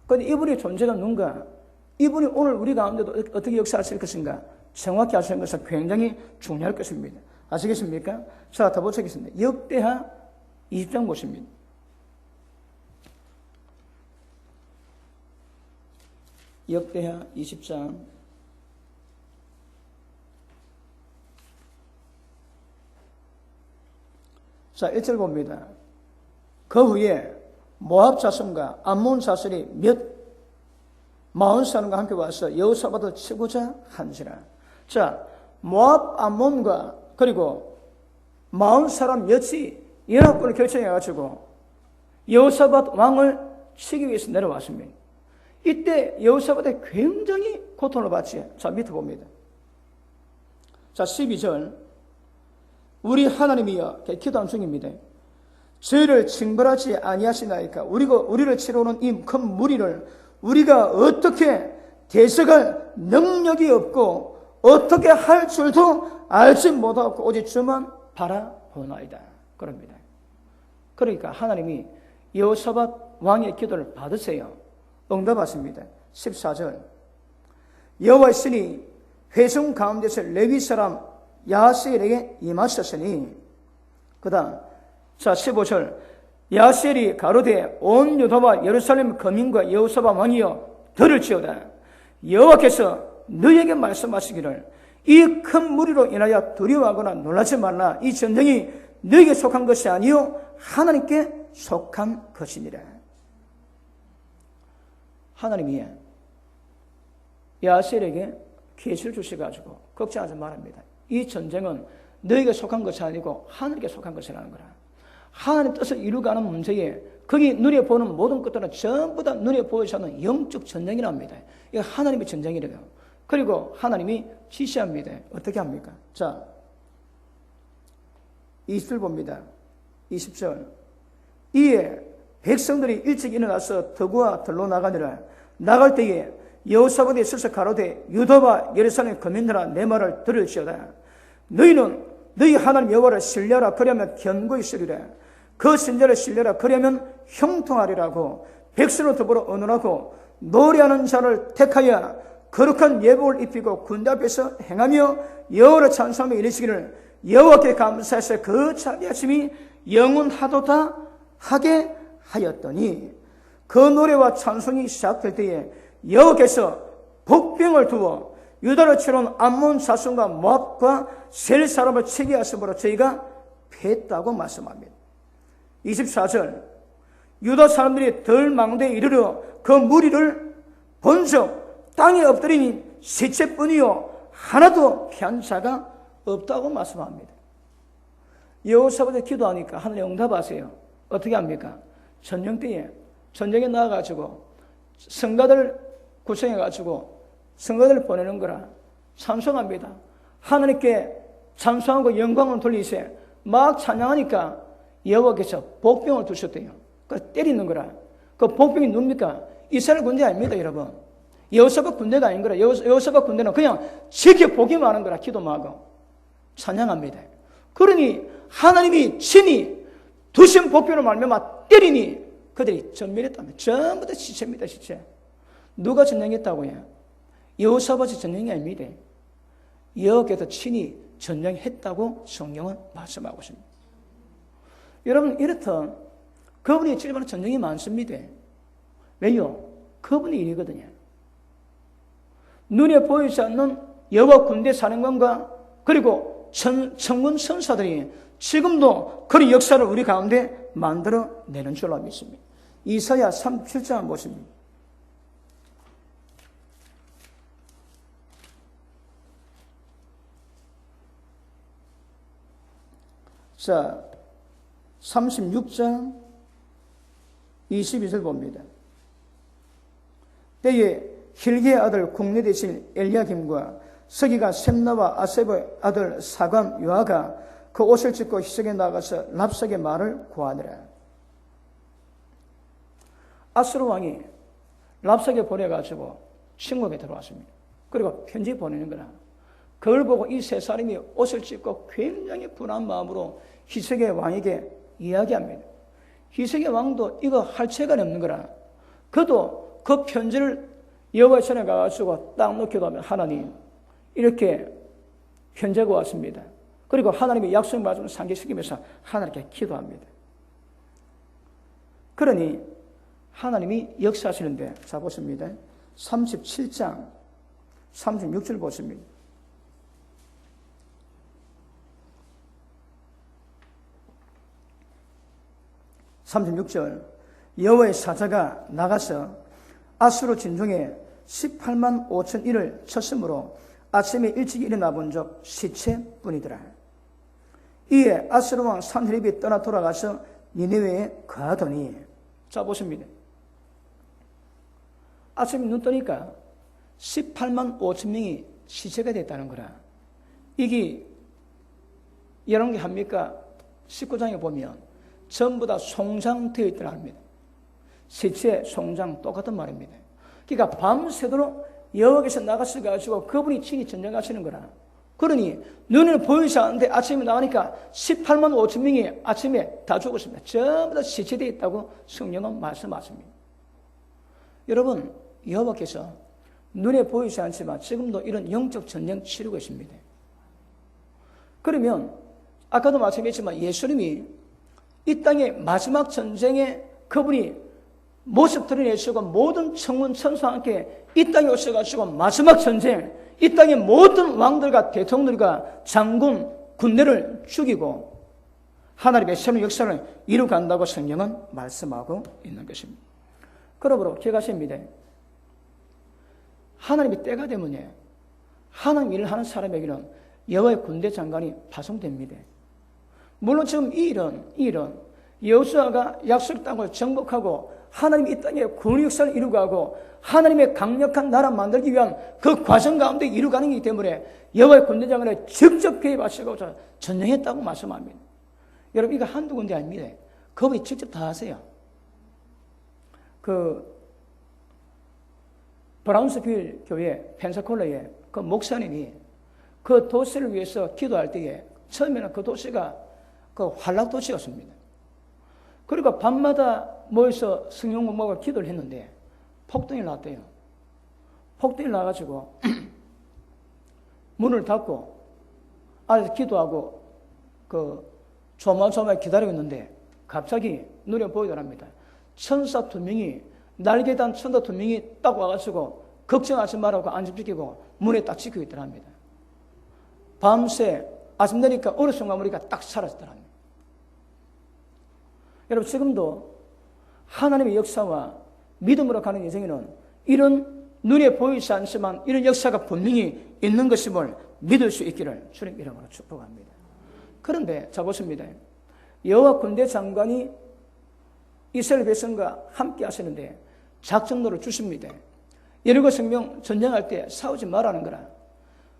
그런데 이분의 존재가 누군가, 이분이 오늘 우리 가운데도 어떻게 역사하실 것인가 정확히 아시는 것은 굉장히 중요할 것입니다. 아시겠습니까? 자, 더 보시겠습니다. 역대하 20장 보십니다. 역대하 20장 자, 1절 봅니다. 그 후에 모압 자손과 암몬 자손이 몇 마흔 사람과 함께 와서 여호사밧을 치고자 한지라. 자, 모압, 암몬과 그리고 마흔 사람 몇이 연합군을 결정해가지고 여호사밧 왕을 치기 위해서 내려왔습니다. 이때 여호사밧이 굉장히 고통을 받지. 자, 밑에 봅니다. 자, 12절. 우리 하나님이여, 기도한 중입니다. 저희를 징벌하지 아니하시나이까. 우리를 치러오는 이 큰 무리를 우리가 어떻게 대적할 능력이 없고 어떻게 할 줄도 알지 못하고 오직 주만 바라보나이다. 그럽니다. 그러니까 하나님이 여호사밧 왕의 기도를 받으세요. 응답하십니다. 14절. 여호와의 신이 회중 가운데서 레위 사람 야하스엘에게 임하셨으니, 그 다음 자 15절. 야하스엘이 가로되 온 유다와 예루살렘 거민과 여호사밧 왕이여 들을지어다. 여호와께서 너에게 말씀하시기를 이 큰 무리로 인하여 두려워하거나 놀라지 말라. 이 전쟁이 너에게 속한 것이 아니요 하나님께 속한 것이니라. 하나님이 야하스엘에게 계시를 주셔가지고 걱정하지 말합니다. 이 전쟁은 너에게 속한 것이 아니고 하나님께 속한 것이라는 거라. 하나님 뜻을 이루가는 문제에 거기 눈에 보는 모든 것들은 전부 다 눈에 보이지 않는 영적 전쟁이랍니다. 이거 하나님의 전쟁이래요. 그리고 하나님이 지시합니다. 어떻게 합니까? 자, 20절 봅니다. 20절. 이에 백성들이 일찍 일어나서 더구와 들로 나가니라. 나갈 때에 여호사밧이 서서 가로되 유다와 예루살렘 거민들아 내 말을 들을지어다. 너희는 너희 하나님 여호와를 신뢰하라. 그러면 견고히 있으리라. 그 신뢰를 신뢰하라. 그러면 형통하리라고. 백성으로 더불어 언언하고 노래하는 자를 택하여 거룩한 예복을 입히고 군대 앞에서 행하며 여호와를 찬송하며 이르시기를 여호와께 감사해서 그 자기 아침이 영원하도다 하게 하였더니, 그 노래와 찬송이 시작될 때에 여호와께서 복병을 두어 유다를 치러온 암몬 자손과 모압과 셀 사람을 치게 하심으로 저희가 패했다고 말씀합니다. 24절. 유다 사람들이 덜 망대에 이르러 그 무리를 본적 땅에 엎드리니 시체뿐이요 하나도 피한 자가 없다고 말씀합니다. 여호사밧이 기도하니까 하나님 응답하세요. 어떻게 합니까? 전쟁 때에 전쟁에 나가가지고 성가들 구성해가지고 성가들을 보내는 거라. 찬송합니다. 하나님께 찬송하고 영광을 돌리세. 막 찬양하니까 여호와께서 복병을 두셨대요. 그래서 때리는 거라. 그 복병이 누굽니까? 이스라엘 군대 아닙니다, 여러분. 여호사밧 군대가 아닌 거라. 여호사밧 군대는 그냥 지켜보기만 하는 거라. 기도만 하고 찬양합니다. 그러니 하나님이 친히 두신 복병을 말미암아 때리니 그들이 전멸했다면 전부 다 시체입니다. 시체. 누가 전쟁했다고요? 여호사밧이 전쟁이 아닙니다. 여호와께서 친히 전쟁했다고 성경은 말씀하고 있습니다. 여러분, 이렇다 그분이 찔리는 전쟁이 많습니다. 왜요? 그분이 일이거든요. 눈에 보이지 않는 여호와 군대 사령관과 그리고 천군 천사들이 지금도 그런 역사를 우리 가운데 만들어내는 줄로 믿습니다. 이사야 37장 보십니다. 자, 36장 22절 봅니다. 때에 힐기의 아들 국내 대신 엘리야김과 서기가 셈나와 아셉의 아들 사감 요아가 그 옷을 찢고 희석에 나가서 랍삭의 말을 구하니라. 아수르 왕이 랍삭에 보내가지고 침국에 들어왔습니다. 그리고 편지 보내는 거라. 그걸 보고 이 세 사람이 옷을 찢고 굉장히 분한 마음으로 희석의 왕에게 이야기합니다. 희석의 왕도 이거 할 체가 없는 거라. 그도 그 편지를 여호와의 전에 가가지고 딱 놓기도 하면 하나님 이렇게 편지가 왔습니다. 그리고 하나님의 약속 말씀을 상기시키면서 하나님께 기도합니다. 그러니 하나님이 역사하시는데 자 보십니다. 37장 36절 보십니다. 36절 여호와의 사자가 나가서 아수르 진중에 18만 5천 일을 쳤으므로 아침에 일찍 일어나 본 적 시체뿐이더라. 이에 아수르 왕 산헤립이 떠나 돌아가서 니네웨에 거하더니 자 보십니다. 아침에 눈 뜨니까 18만 5천 명이 시체가 됐다는 거라. 이게 여러분 게 합니까? 19장에 보면 전부 다 송장되어 있더라 합니다. 시체, 송장 똑같은 말입니다. 그러니까 밤새도록 여호와께서 나가서 가지고 그분이 친히 전쟁하시는 거라. 그러니 눈에는 보이지 않는데 아침에 나가니까 18만 5천 명이 아침에 다 죽었습니다. 전부 다 시체되어 있다고 성령은 말씀하십니다. 여러분, 여호와께서 눈에 보이지 않지만 지금도 이런 영적 전쟁 치르고 있습니다. 그러면 아까도 말씀했지만 예수님이 이 땅의 마지막 전쟁에 그분이 모습 드러내시고 모든 천군 천사와 함께 이 땅에 오셔가지고 마지막 전쟁, 이 땅의 모든 왕들과 대통령들과 장군, 군대를 죽이고 하나님의 새로운 역사를 이루간다고 성경은 말씀하고 있는 것입니다. 그러므로 기억하십니다. 하나님의 때가 되면 하나님 일을 하는 사람에게는 여호와의 군대 장관이 파송됩니다. 물론 지금 이 일은 여호수아가 약속 땅을 정복하고 하나님 이 땅에 군의 역사를 이루고 하나님의 강력한 나라 만들기 위한 그 과정 가운데 이루가는 것이기 때문에 여호와의 군대 장관을 직접 개입하시고 전쟁했다고 말씀합니다. 여러분 이거 한두 군데 아닙니다. 그분이 직접 다 하세요. 그 브라운스빌 교회 펜사콜라에 그 목사님이 그 도시를 위해서 기도할 때에 처음에는 그 도시가 그 환락 도시였습니다. 그리고 밤마다 모여서 성경 공부하고 기도를 했는데 폭동이 났대요. 폭동이 나가지고 문을 닫고 안에서 기도하고 그 조마조마 기다리고 있는데 갑자기 눈에 보이더랍니다. 천사 두 명이 날개 단 천사 두 명이 딱 와가지고 걱정하지 말라고 안심시키고 문에 딱 지키고 있더랍니다. 밤새 아침 되니까 어느 순간 우리가 딱 사라지더랍니다. 여러분 지금도 하나님의 역사와 믿음으로 가는 인생에는 이런 눈에 보이지 않지만 이런 역사가 분명히 있는 것임을 믿을 수 있기를 주님 이름으로 축복합니다. 그런데 자 보십니다. 여호와 군대 장관이 이스라엘 백성과 함께 하시는데 작전도를 주십니다. 여리고 성명 전쟁할 때 싸우지 말라는 거라.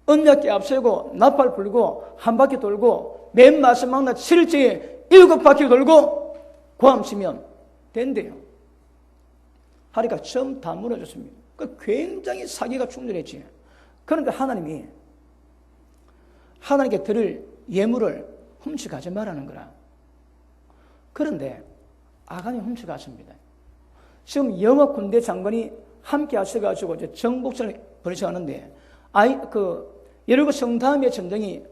언약궤 앞세고 나팔 불고 한 바퀴 돌고 맨 마지막 날 7일째에 7바퀴 돌고 고함치면 된대요. 하니까 처음 다 무너졌습니다. 굉장히 사기가 충돌했지. 그런데 하나님께 드릴 예물을 훔쳐가지 말라는 거라. 그런데 아간이 훔쳐갔습니다. 지금 여호와 군대 장관이 함께 하셔가지고 이제 정복전을 벌이셔가는데 여리고 성 다음의 전쟁이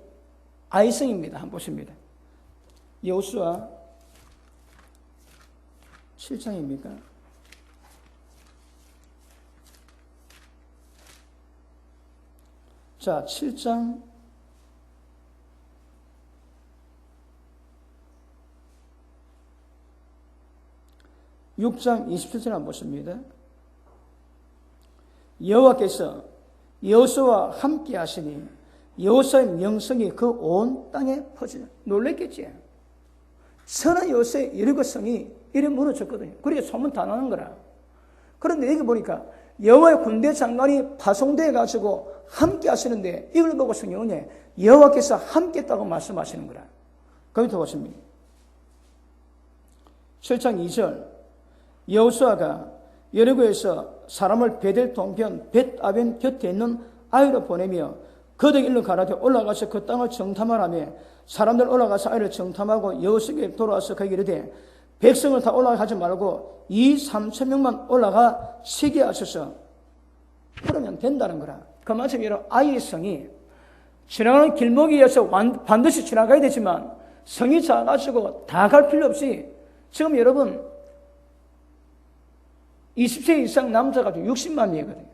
아이성입니다. 한번 보십니다. 여호수아 7장입니까? 자, 7장 6장 27절 한번 보십니다. 여호와께서 여호수아와 함께 하시니 여호수아의 명성이 그 온 땅에 퍼지자. 놀랬겠지. 선한 여호수아의 여리고 성이 이래 무너졌거든요. 그렇게 소문 다 나는 거라. 그런데 여기 보니까 여호와의 군대 장관이 파송되어 가지고 함께 하시는데 이걸 보고 성경은 여호와께서 함께 했다고 말씀하시는 거라. 거기서 보십니다. 7장 2절 여호수아가 여리고에서 사람을 베델 동편 벳아벤 곁에 있는 아이로 보내며 그들 일로 가라되 올라가서 그 땅을 정탐하라며 사람들 올라가서 아이를 정탐하고 여호수아에게 돌아와서 그에게 이르되 백성을 다 올라가게 하지 말고 2, 3천 명만 올라가 세게 하셔서 그러면 된다는 거라. 그만큼 여러분 아이의 성이 지나가는 길목이어서 반드시 지나가야 되지만 성이 작아가지고 다 갈 필요 없이 지금 여러분 20세 이상 남자가 60만 명이거든요.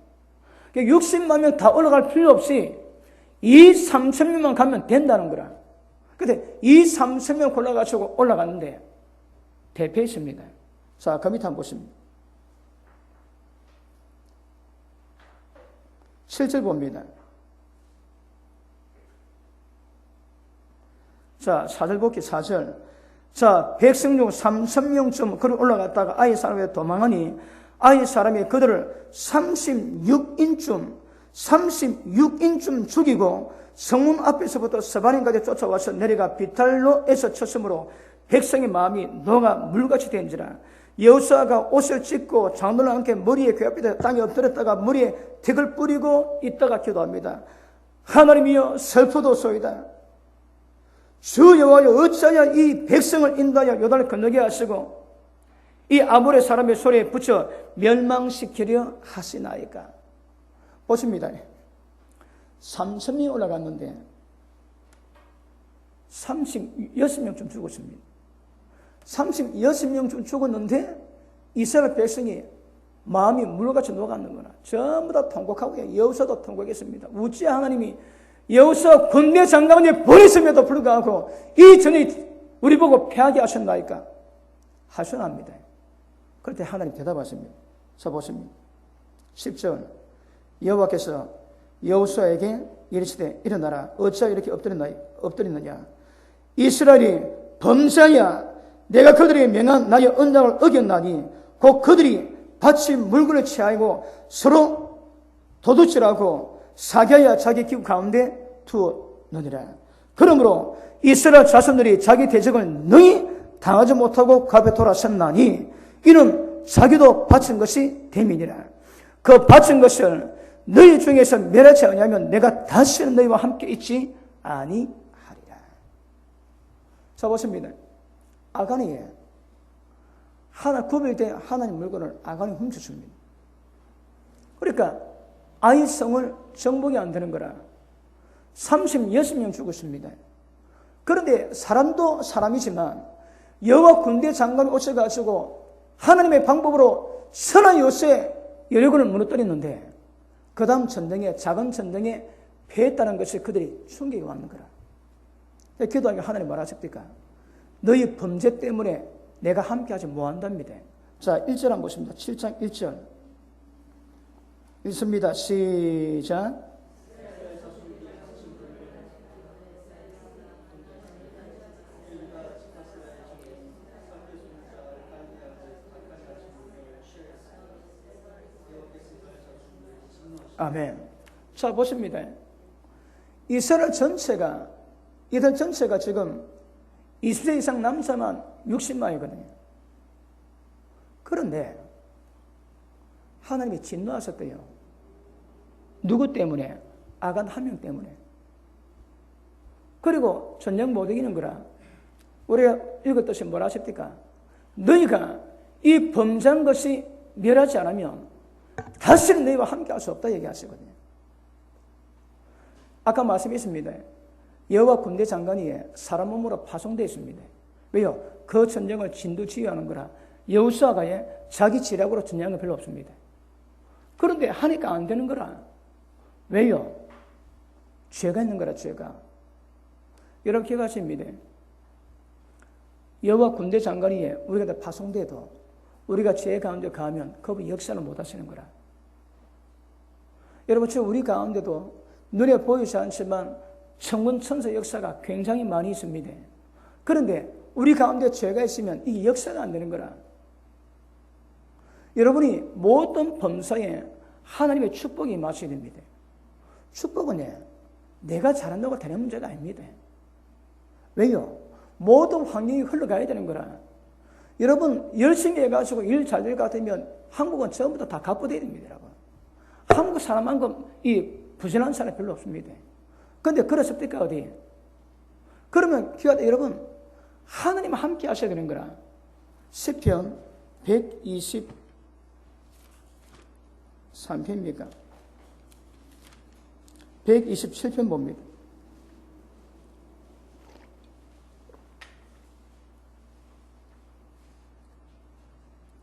60만 명 다 올라갈 필요 없이 2, 3천 명만 가면 된다는 거라. 근데 2, 3천 명 올라가지고 올라갔는데 대패했습니다. 자, 그 밑에 한번 보십니다. 7절 봅니다. 자, 4절 볼게요. 4절. 자, 백성 중 3,000명쯤 그를 올라갔다가 아이 사람에 도망하니 아이 사람이 그들을 36인쯤 죽이고 성문 앞에서부터 스바림까지 쫓아와서 내려가 비탈로에서 쳤으므로 백성의 마음이 녹아 물같이 된지라. 여호수아가 옷을 찢고 장로와 함께 머리에 그 앞에 땅에 엎드렸다가 머리에 덱을 뿌리고 있다가 기도합니다. 하나님이여 슬프도소이다. 주 여호와여 어찌하여 이 백성을 인도하여 요단을 건너게 하시고 이 아모레 사람의 손에 붙여 멸망시키려 하시나이까. 보십니다. 3,000명이 올라갔는데 36명쯤 죽었습니다. 36명쯤 죽었는데 이스라엘 백성이 마음이 물같이 녹았는 거나 전부 다 통곡하고 여호수아도 통곡했습니다. 우찌 하나님이 여호수아 군대 장관이 보냈음에도 불구하고 이 전이 우리 보고 패하게 하셨나이까? 하소납니다. 그럴 때 하나님 대답하십니다. 자 보십니다. 10절 여호와께서 여호수아에게 이르시되 일어나라. 어찌하여 이렇게 엎드렸느냐. 이스라엘이 범죄하여 내가 그들에게 명한 나의 언약을 어겼나니 곧 그들이 바친 물건을 취하고 서로 도둑질하고 사귀어야 자기 기구 가운데 두었느니라. 그러므로 이스라엘 자손들이 자기 대적을 능히 당하지 못하고 그 앞에 돌아섰나니 이는 자기도 바친 것이 됨이니라. 그 바친 것을 너희 중에서 멸하지 않으면 내가 다시는 너희와 함께 있지 아니하리라. 자 보십니다. 아간이 하나 구별된 하나님 물건을 아간이 훔쳐줍니다. 그러니까 아이 성을 정복이 안 되는 거라 36명 죽었습니다. 그런데 사람도 사람이지만 여호와 군대 장관이 오셔가지고 하나님의 방법으로 선한 요새 여리고를 무너뜨렸는데 그 다음 전쟁에 작은 전쟁에 패했다는 것이 그들이 충격이 왔는 거라. 기도하니까 하나님 뭐라 하십니까? 너희 범죄 때문에 내가 함께하지 못한답니다. 자 1절 한번 보십니다. 7장 1절 읽습니다. 시작. 아멘. 자 보십니다. 이스라엘 전체가 이들 전체가 지금 20세 이상 남자만 60만이거든요. 그런데 하나님이 진노하셨대요. 누구 때문에? 아간 한 명 때문에. 그리고 전쟁 못 이기는 거라. 우리가 읽었듯이 뭐라 하십니까? 너희가 이 범죄한 것이 멸하지 않으면 다시는 너희와 함께 할 수 없다 얘기하시거든요. 아까 말씀했습니다. 여호와 군대 장관이 사람 몸으로 파송되어 있습니다. 왜요? 그 전쟁을 진두지휘하는 거라. 여호수아가 자기 지략으로 전쟁한 건 별로 없습니다. 그런데 하니까 안 되는 거라. 왜요? 죄가 있는 거라. 죄가. 여러분 기억하십니다. 여호와 군대 장관이 우리가 다 파송돼도 우리가 죄 가운데 가면 그분 역사를 못 하시는 거라. 여러분 지금 우리 가운데도 눈에 보이지 않지만 천군 천사 역사가 굉장히 많이 있습니다. 그런데 우리 가운데 죄가 있으면 이 역사가 안 되는 거라. 여러분이 모든 범사에 하나님의 축복이 임하셔야 됩니다. 축복은 내가 잘한다고 되는 문제가 아닙니다. 왜요? 모든 환경이 흘러가야 되는 거라. 여러분 열심히 해가지고 일 잘 될 것 같으면 한국은 전부 다 갑부되어야 됩니다. 여러분. 한국 사람만큼 이 부진한 사람이 별로 없습니다. 그런데 그렇습니까 어디? 그러면 여러분 하나님 함께 하셔야 되는 거라. 시편 123편입니까? 127편 봅니다.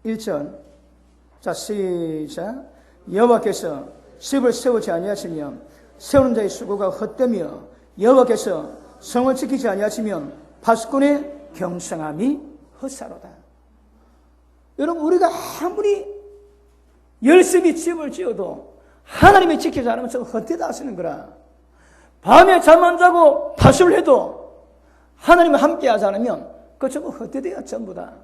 1절. 자, 시작. 여호와께서 집을 세우지 아니하시면 세우는 자의 수고가 헛되며 여호와께서 성을 지키지 아니하시면 파수꾼의 경성함이 헛사로다. 여러분, 우리가 아무리 열심히 집을 지어도 하나님이 지키지 않으면 저거 헛되다 하시는 거라. 밤에 잠 안 자고 파수를 해도 하나님과 함께 하지 않으면 그거 전부 헛되대요. 전부 다.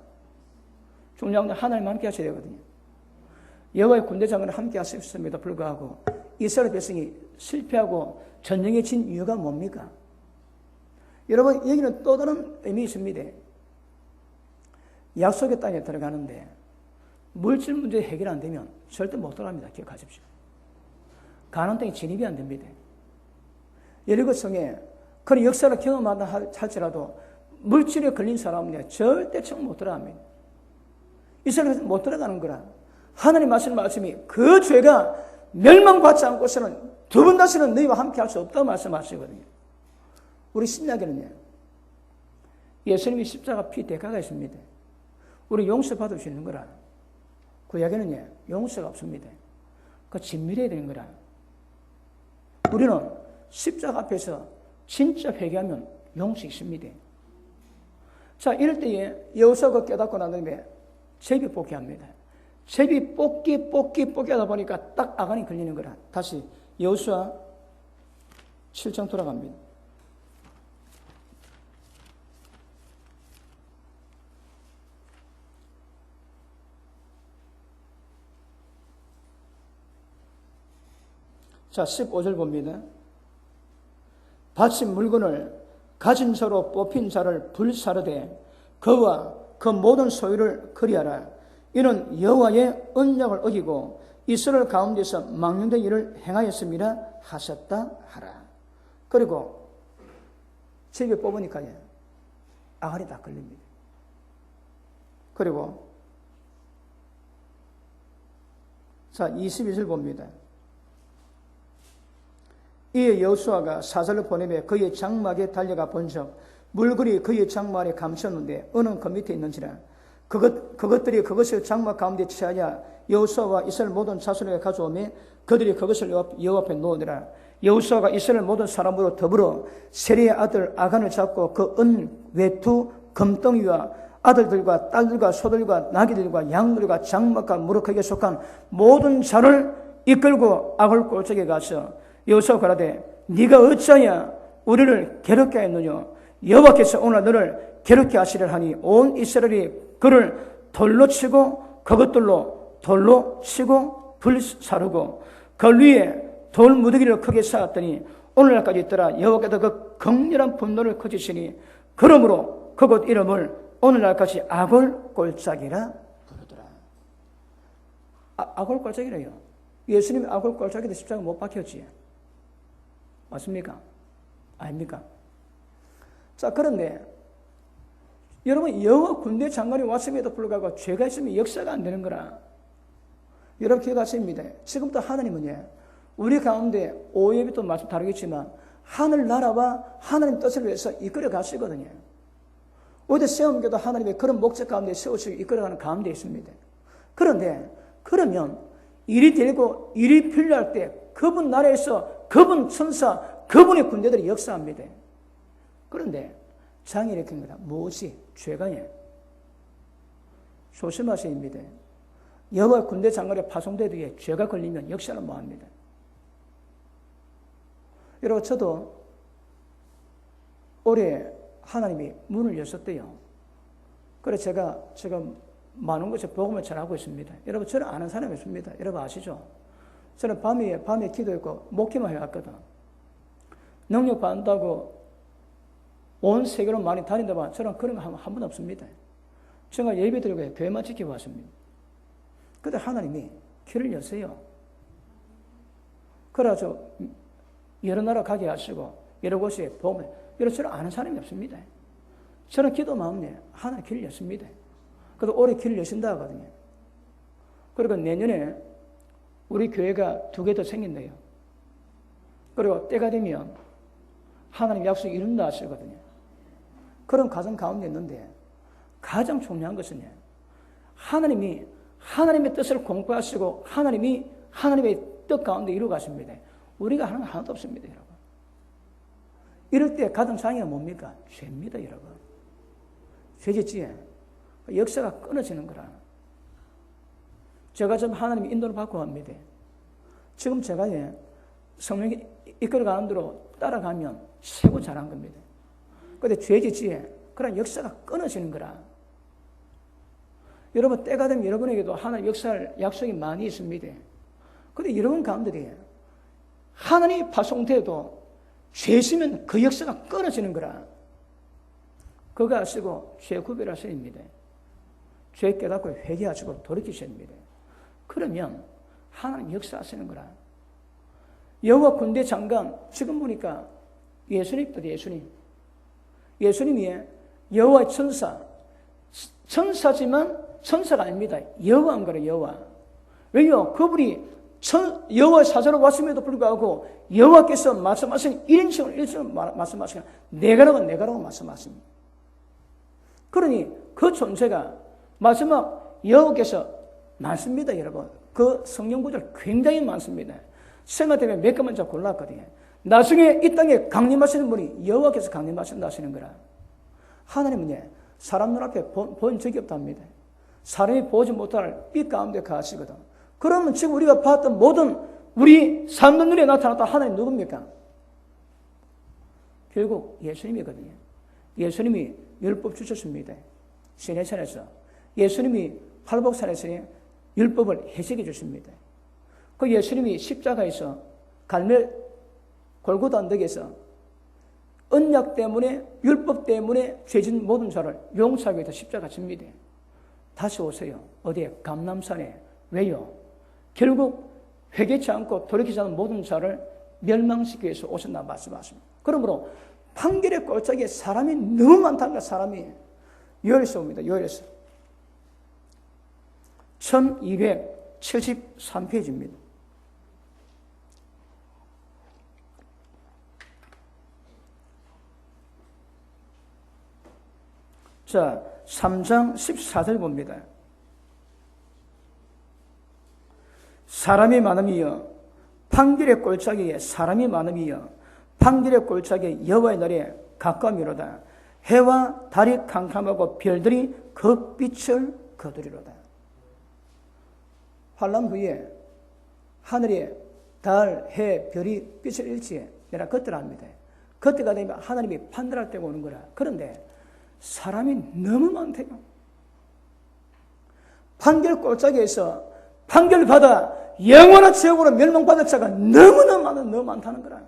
중요한 건 하나님과 함께 하셔야 되거든요. 여호와의 군대장을 함께 하셨음에도 불구하고 이스라엘 백성이 실패하고 전쟁에 진 이유가 뭡니까? 여러분, 여기는 또 다른 의미 있습니다. 약속의 땅에 들어가는데 물질 문제 해결 안 되면 절대 못 들어갑니다. 기억하십시오. 가나안 땅에 진입이 안 됩니다. 여리고 성에 그런 역사를 경험한다 할지라도 물질에 걸린 사람은 절대 청 못 들어갑니다. 이스라엘에서 못 들어가는 거라. 하나님 말씀이 그 죄가 멸망받지 않고서는 두 번 다시는 너희와 함께 할 수 없다고 말씀하시거든요. 우리 신약에는요, 예수님이 십자가 피 대가가 있습니다. 우리 용서받을 수 있는 거라. 구약에는요, 용서가 없습니다. 그 진밀해야 되는 거라. 우리는 십자가 앞에서 진짜 회개하면 용서 있습니다. 자, 이럴 때에 여호수아가 깨닫고 난 다음에 제비 뽑기 합니다. 제비 뽑기 하다 보니까 딱 아간이 걸리는 거라. 다시 여호수아 7장 돌아갑니다. 자, 15절 봅니다. 바친 물건을 가진 자로 뽑힌 자를 불사르되 그와 그 모든 소유를 그리하라. 이는 여호와의 언약을 어기고 이스라엘 가운데서 망령된 일을 행하였음이라 하셨다 하라. 그리고 집에 뽑으니까 아가리 다 걸립니다. 그리고 자, 22절 봅니다. 이에 여호수아가 사절을 보내며 그의 장막에 달려가 본즉 물건이 그의 장막 안에 감췄는데 은은 그 밑에 있는지라. 그것들이 그것을 장막 가운데 취하여 여호수아와 이스라엘 모든 자손에게 가져오며 그들이 그것을 여호와 앞에 놓으니라. 여호수아가 이스라엘 모든 사람으로 더불어 세리의 아들 아간을 잡고 그 은 외투 금덩이와 아들들과 딸들과 소들과 나귀들과 양들과 장막과 무릇크게 속한 모든 자를 이끌고 아골 골짜기에 가서 여호수아가 가라되 네가 어찌하여 우리를 괴롭게 하였느냐. 여호와께서 오늘 너를 괴롭게 하시려 하니 온 이스라엘이 그를 돌로 치고 그것들로 돌로 치고 불사르고 그 위에 돌 무더기를 크게 쌓았더니 오늘날까지 있더라. 여호와께서 그 극렬한 분노를 거치시니 그러므로 그곳 이름을 오늘날까지 아골 골짜기라 부르더라. 아골 골짜기래요. 예수님이 아골 골짜기도 십자가 못 박혔지. 맞습니까? 아닙니까? 자, 그런데 여러분, 여호와 군대 장관이 왔음에도 불구하고 죄가 있으면 역사가 안 되는 거라. 여러분 기억하십니다. 지금부터 하나님은 우리 가운데 오해비 또 말씀 다르겠지만 하늘나라와 하나님 뜻을 위해서 이끌어 가시거든요. 어디 세움교도 하나님의 그런 목적 가운데 세우시고 이끌어가는 가운데 있습니다. 그런데 그러면 일이 되고 일이 필요할 때 그분 나라에서 그분 천사, 그분의 군대들이 역사합니다. 그런데 장이 일으킨 거다. 무엇이? 죄가요. 조심하셔야 합니다. 여호와 군대 장관에 파송된 뒤에 죄가 걸리면 역사는 뭐합니다. 여러분, 저도 올해 하나님이 문을 여셨대요. 그래서 제가 지금 많은 곳에 복음을 전하고 있습니다. 여러분, 저는 아는 사람이 있습니다. 여러분 아시죠? 저는 밤에 기도했고 목회만 해왔거든. 능력 받는다고 온 세계로 많이 다닌다면 저는 그런 거 한 번도 없습니다. 제가 예배 드리고 교회만 지켜봤습니다. 그런데 하나님이 길을 여세요. 그래서 여러 나라 가게 하시고 여러 곳에 복음을, 여러 저는 아는 사람이 없습니다. 저는 기도 마음에 하나님 길을 여습니다. 그래도 올해 길을 여신다 하거든요. 그리고 내년에 우리 교회가 2개 더 생긴대요. 그리고 때가 되면 하나님 약속 이룬다 하시거든요. 그런 과정 가운데 있는데 가장 중요한 것은 하나님이 하나님의 뜻을 공부하시고 하나님이 하나님의 뜻 가운데 이루어 가십니다. 우리가 하는 거 하나도 없습니다, 여러분. 이럴 때 가장 장애가 뭡니까? 죄입니다, 여러분. 죄짓지에 역사가 끊어지는 거라. 제가 좀 하나님의 인도를 받고 합니다. 지금 제가 성령이 이끌어가는 대로 따라가면 최고 잘한 겁니다. 그런데 죄짓지에 그런 역사가 끊어지는 거라. 여러분, 때가 되면 여러분에게도 하나님 역사할 약속이 많이 있습니다. 그런데 여러분 가운데 하나님이 파송돼도 죄시면 그 역사가 끊어지는 거라. 그거 아시고 죄 구별하셔야 합니다. 죄 깨닫고 회개하시고 돌이키셔야 합니다. 그러면 하나님 역사하시는 거라. 여호와 군대 장관, 지금 보니까 예수님도 예수님이 여호와의 천사지만 천사가 아닙니다. 여호와인 거라, 여호와. 왜요? 그분이 여호와의 사자로 왔음에도 불구하고 여호와께서 말씀하신 1인칭을 말씀하시고 내가라고 말씀하십니다. 그러니 그 존재가 마지막 여호와께서 많습니다, 여러분. 그 성경 구절 굉장히 많습니다. 생각 때문에 몇 개만 좀 골랐거든요. 나중에 이 땅에 강림하시는 분이 여호와께서 강림하신다 하시는 거라. 하나님은 사람 눈앞에 본 적이 없답니다. 사람이 보지 못할 빛 가운데 가시거든. 그러면 지금 우리가 봤던 모든 우리 사람들 눈에 나타났다 하나님 누굽니까? 결국 예수님이거든요. 예수님이 율법 주셨습니다. 시내산에서. 예수님이 팔복산에서 율법을 해석해 주십니다. 그 예수님이 십자가에서 골고다 언덕에서 언약 때문에 율법 때문에 죄진 모든 자를 용서하기 위해서 십자가 집니다. 다시 오세요. 어디에? 감람산에. 왜요? 결국 회개치 않고 돌이키지 않은 모든 자를 멸망시키기 위해서 오셨다 말씀하십니다. 그러므로 판결의 꼴짝에 사람이 너무 많다니까. 사람이 요엘에서 옵니다. 요엘에서 1273페이지입니다. 자, 3장 14절 봅니다. 사람이 많음이여 판결의 꼴짝이에 사람이 많음이여 판결의 꼴짝에 여호와의 날에 가까움이로다. 해와 달이 캄캄하고 별들이 그 빛을 거두리로다. 환난 후에 하늘에 달, 해, 별이 빛을 잃지에 내가 그때를 합니다. 그때가 되면 하나님이 판단할 때가 오는 거라. 그런데 사람이 너무 많대요. 판결 꼴짝에서 판결받아 영원한 지옥으로 멸망받을 자가 너무 많다는 거라.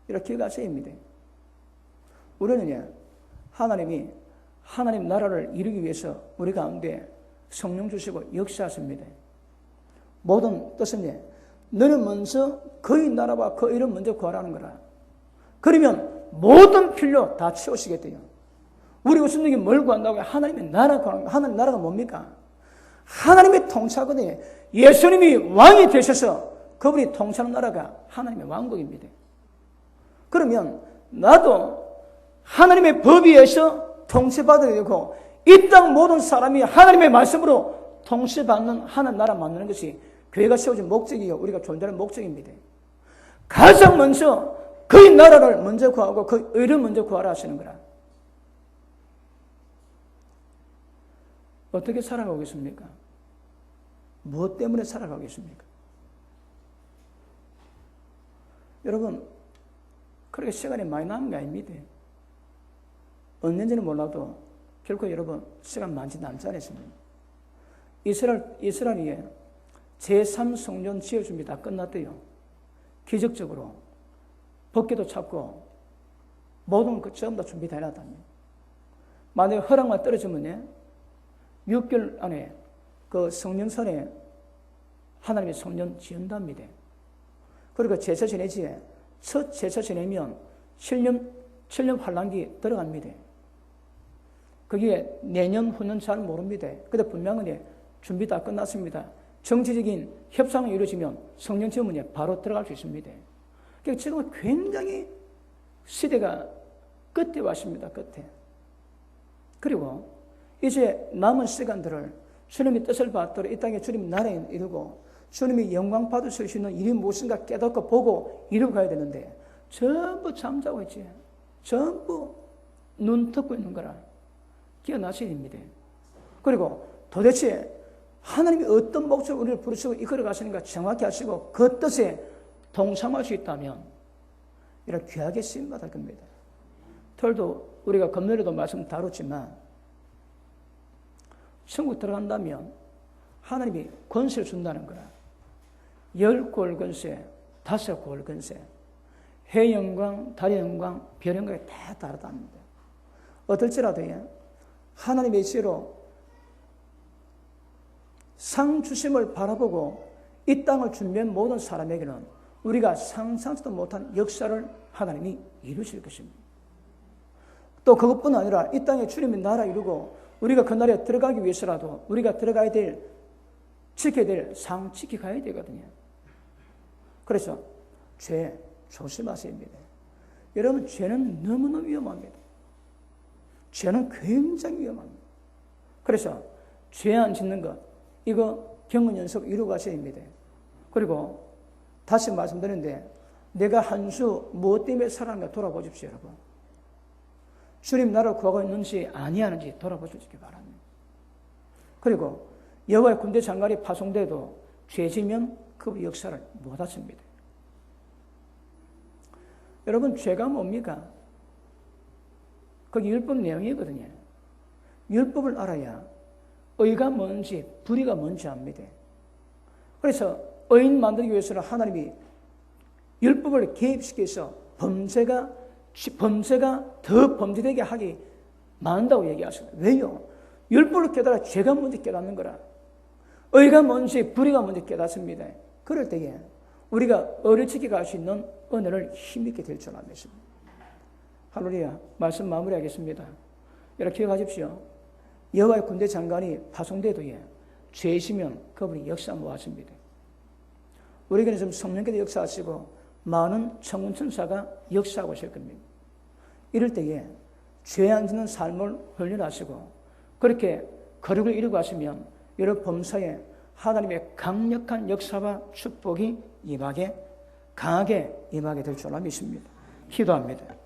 이렇게 기억하셔야 합니다. 우리는 하나님이 하나님 나라를 이루기 위해서 우리 가운데 성령 주시고 역사하십니다. 모든 뜻은 너는 먼저 그의 나라와 그 일을 먼저 구하라는 거라. 그러면 모든 필요 다 채우시겠대요. 우리 우선적이 뭘 구한다고요? 하나님의 나라 구하는 거야. 하나님 나라가 뭡니까? 하나님의 통치하거든요. 예수님이 왕이 되셔서 그분이 통치하는 나라가 하나님의 왕국입니다. 그러면 나도 하나님의 법에 의해서 통치받아야 되고 이 땅 모든 사람이 하나님의 말씀으로 통치받는 하나님 나라 만드는 것이 교회가 세워진 목적이요. 우리가 존재하는 목적입니다. 가장 먼저 그의 나라를 먼저 구하고 그 의를 먼저 구하라 하시는 거라. 어떻게 살아가겠습니까? 무엇 때문에 살아가겠습니까? 여러분, 그렇게 시간이 많이 남은 게 아닙니다. 언젠지는 몰라도 결코 여러분 시간 많지 남지 않았습니다. 이스라엘이 제3성전 지을 준비 다 끝났대요. 기적적으로 법궤도 찾고 모든 것 전부 다 준비 다 해놨답니다. 만약에 허락만 떨어지면 6개월 안에 그 성전선에 하나님의 성전 지은답니다. 그리고 제사 지내지 첫 제사 지내면 7년 환란기 들어갑니다. 그게 내년 후는 잘 모릅니다. 근데 분명히 준비 다 끝났습니다. 정치적인 협상이 이루어지면 성령 지문에 바로 들어갈 수 있습니다. 그러니까 지금은 굉장히 시대가 끝에 왔습니다. 끝에. 그리고 이제 남은 시간들을 주님의 뜻을 받도록 이 땅에 주님의 나라에 이루고 주님이 영광 받으실 수 있는 일이 무엇인가 깨닫고 보고 이루고 가야 되는데 전부 잠자고 있지. 전부 눈 덮고 있는 거라. 깨어나셔야 됩니다. 그리고 도대체 하나님이 어떤 목적으로 우리를 부르시고 이끌어 가시는가 정확히 아시고 그 뜻에 동참할 수 있다면 이런 귀하게 쓰임받을 겁니다. 털도 우리가 금요일에도 말씀 다뤘지만 천국 들어간다면 하나님이 권세를 준다는 거라. 10골 권세, 5골 권세, 해 영광, 달의 영광, 별 영광이 다 다르답니다. 어떨지라도 하나님의 지혜로 상 주심을 바라보고 이 땅을 준비한 모든 사람에게는 우리가 상상도 못한 역사를 하나님이 이루실 것입니다. 또 그것뿐 아니라 이 땅에 주님의 나라 이루고 우리가 그 나라에 들어가기 위해서라도 우리가 들어가야 될, 지켜야 될 상 지켜가야 되거든요. 그래서 죄 조심하셔야 합니다. 여러분, 죄는 너무너무 위험합니다. 죄는 굉장히 위험합니다. 그래서 죄 안 짓는 것, 이거 경건 연습 이루고 가셔야 합니다. 그리고 다시 말씀드리는데 내가 한 수 무엇 때문에 살아가는가 돌아보십시오, 여러분. 주님 나라를 구하고 있는지 아니하는지 돌아보시기 바랍니다. 그리고 여호와의 군대 장관이 파송돼도 죄지면 그 역사를 못하십니다. 여러분, 죄가 뭡니까? 거기 율법 내용이거든요. 율법을 알아야 의가 뭔지 불의가 뭔지 압니다. 그래서 의인 만들기 위해서는 하나님이 율법을 개입시켜서 범죄가 더 범죄되게 하기 많다고 얘기하십니다. 왜요? 율법을 깨달아 죄가 뭔지 깨닫는 거라. 의가 뭔지 불의가 뭔지 깨닫습니다. 그럴 때에 우리가 의를 지켜갈 수 있는 은혜를 힘있게 될 줄 믿습니다. 할렐루야. 말씀 마무리하겠습니다. 여러분 기억하십시오. 여호와의 군대 장관이 파송돼도 죄이시면 그분이 역사 모았습니다. 우리에게는 지금 성령께서 역사하시고 많은 천군 천사가 역사하고 있을 겁니다. 이럴 때에 죄 안 짓는 삶을 훈련하시고 그렇게 거룩을 이루고 하시면 여러분 범사에 하나님의 강력한 역사와 축복이 강하게 임하게 될 줄 믿습니다. 기도합니다.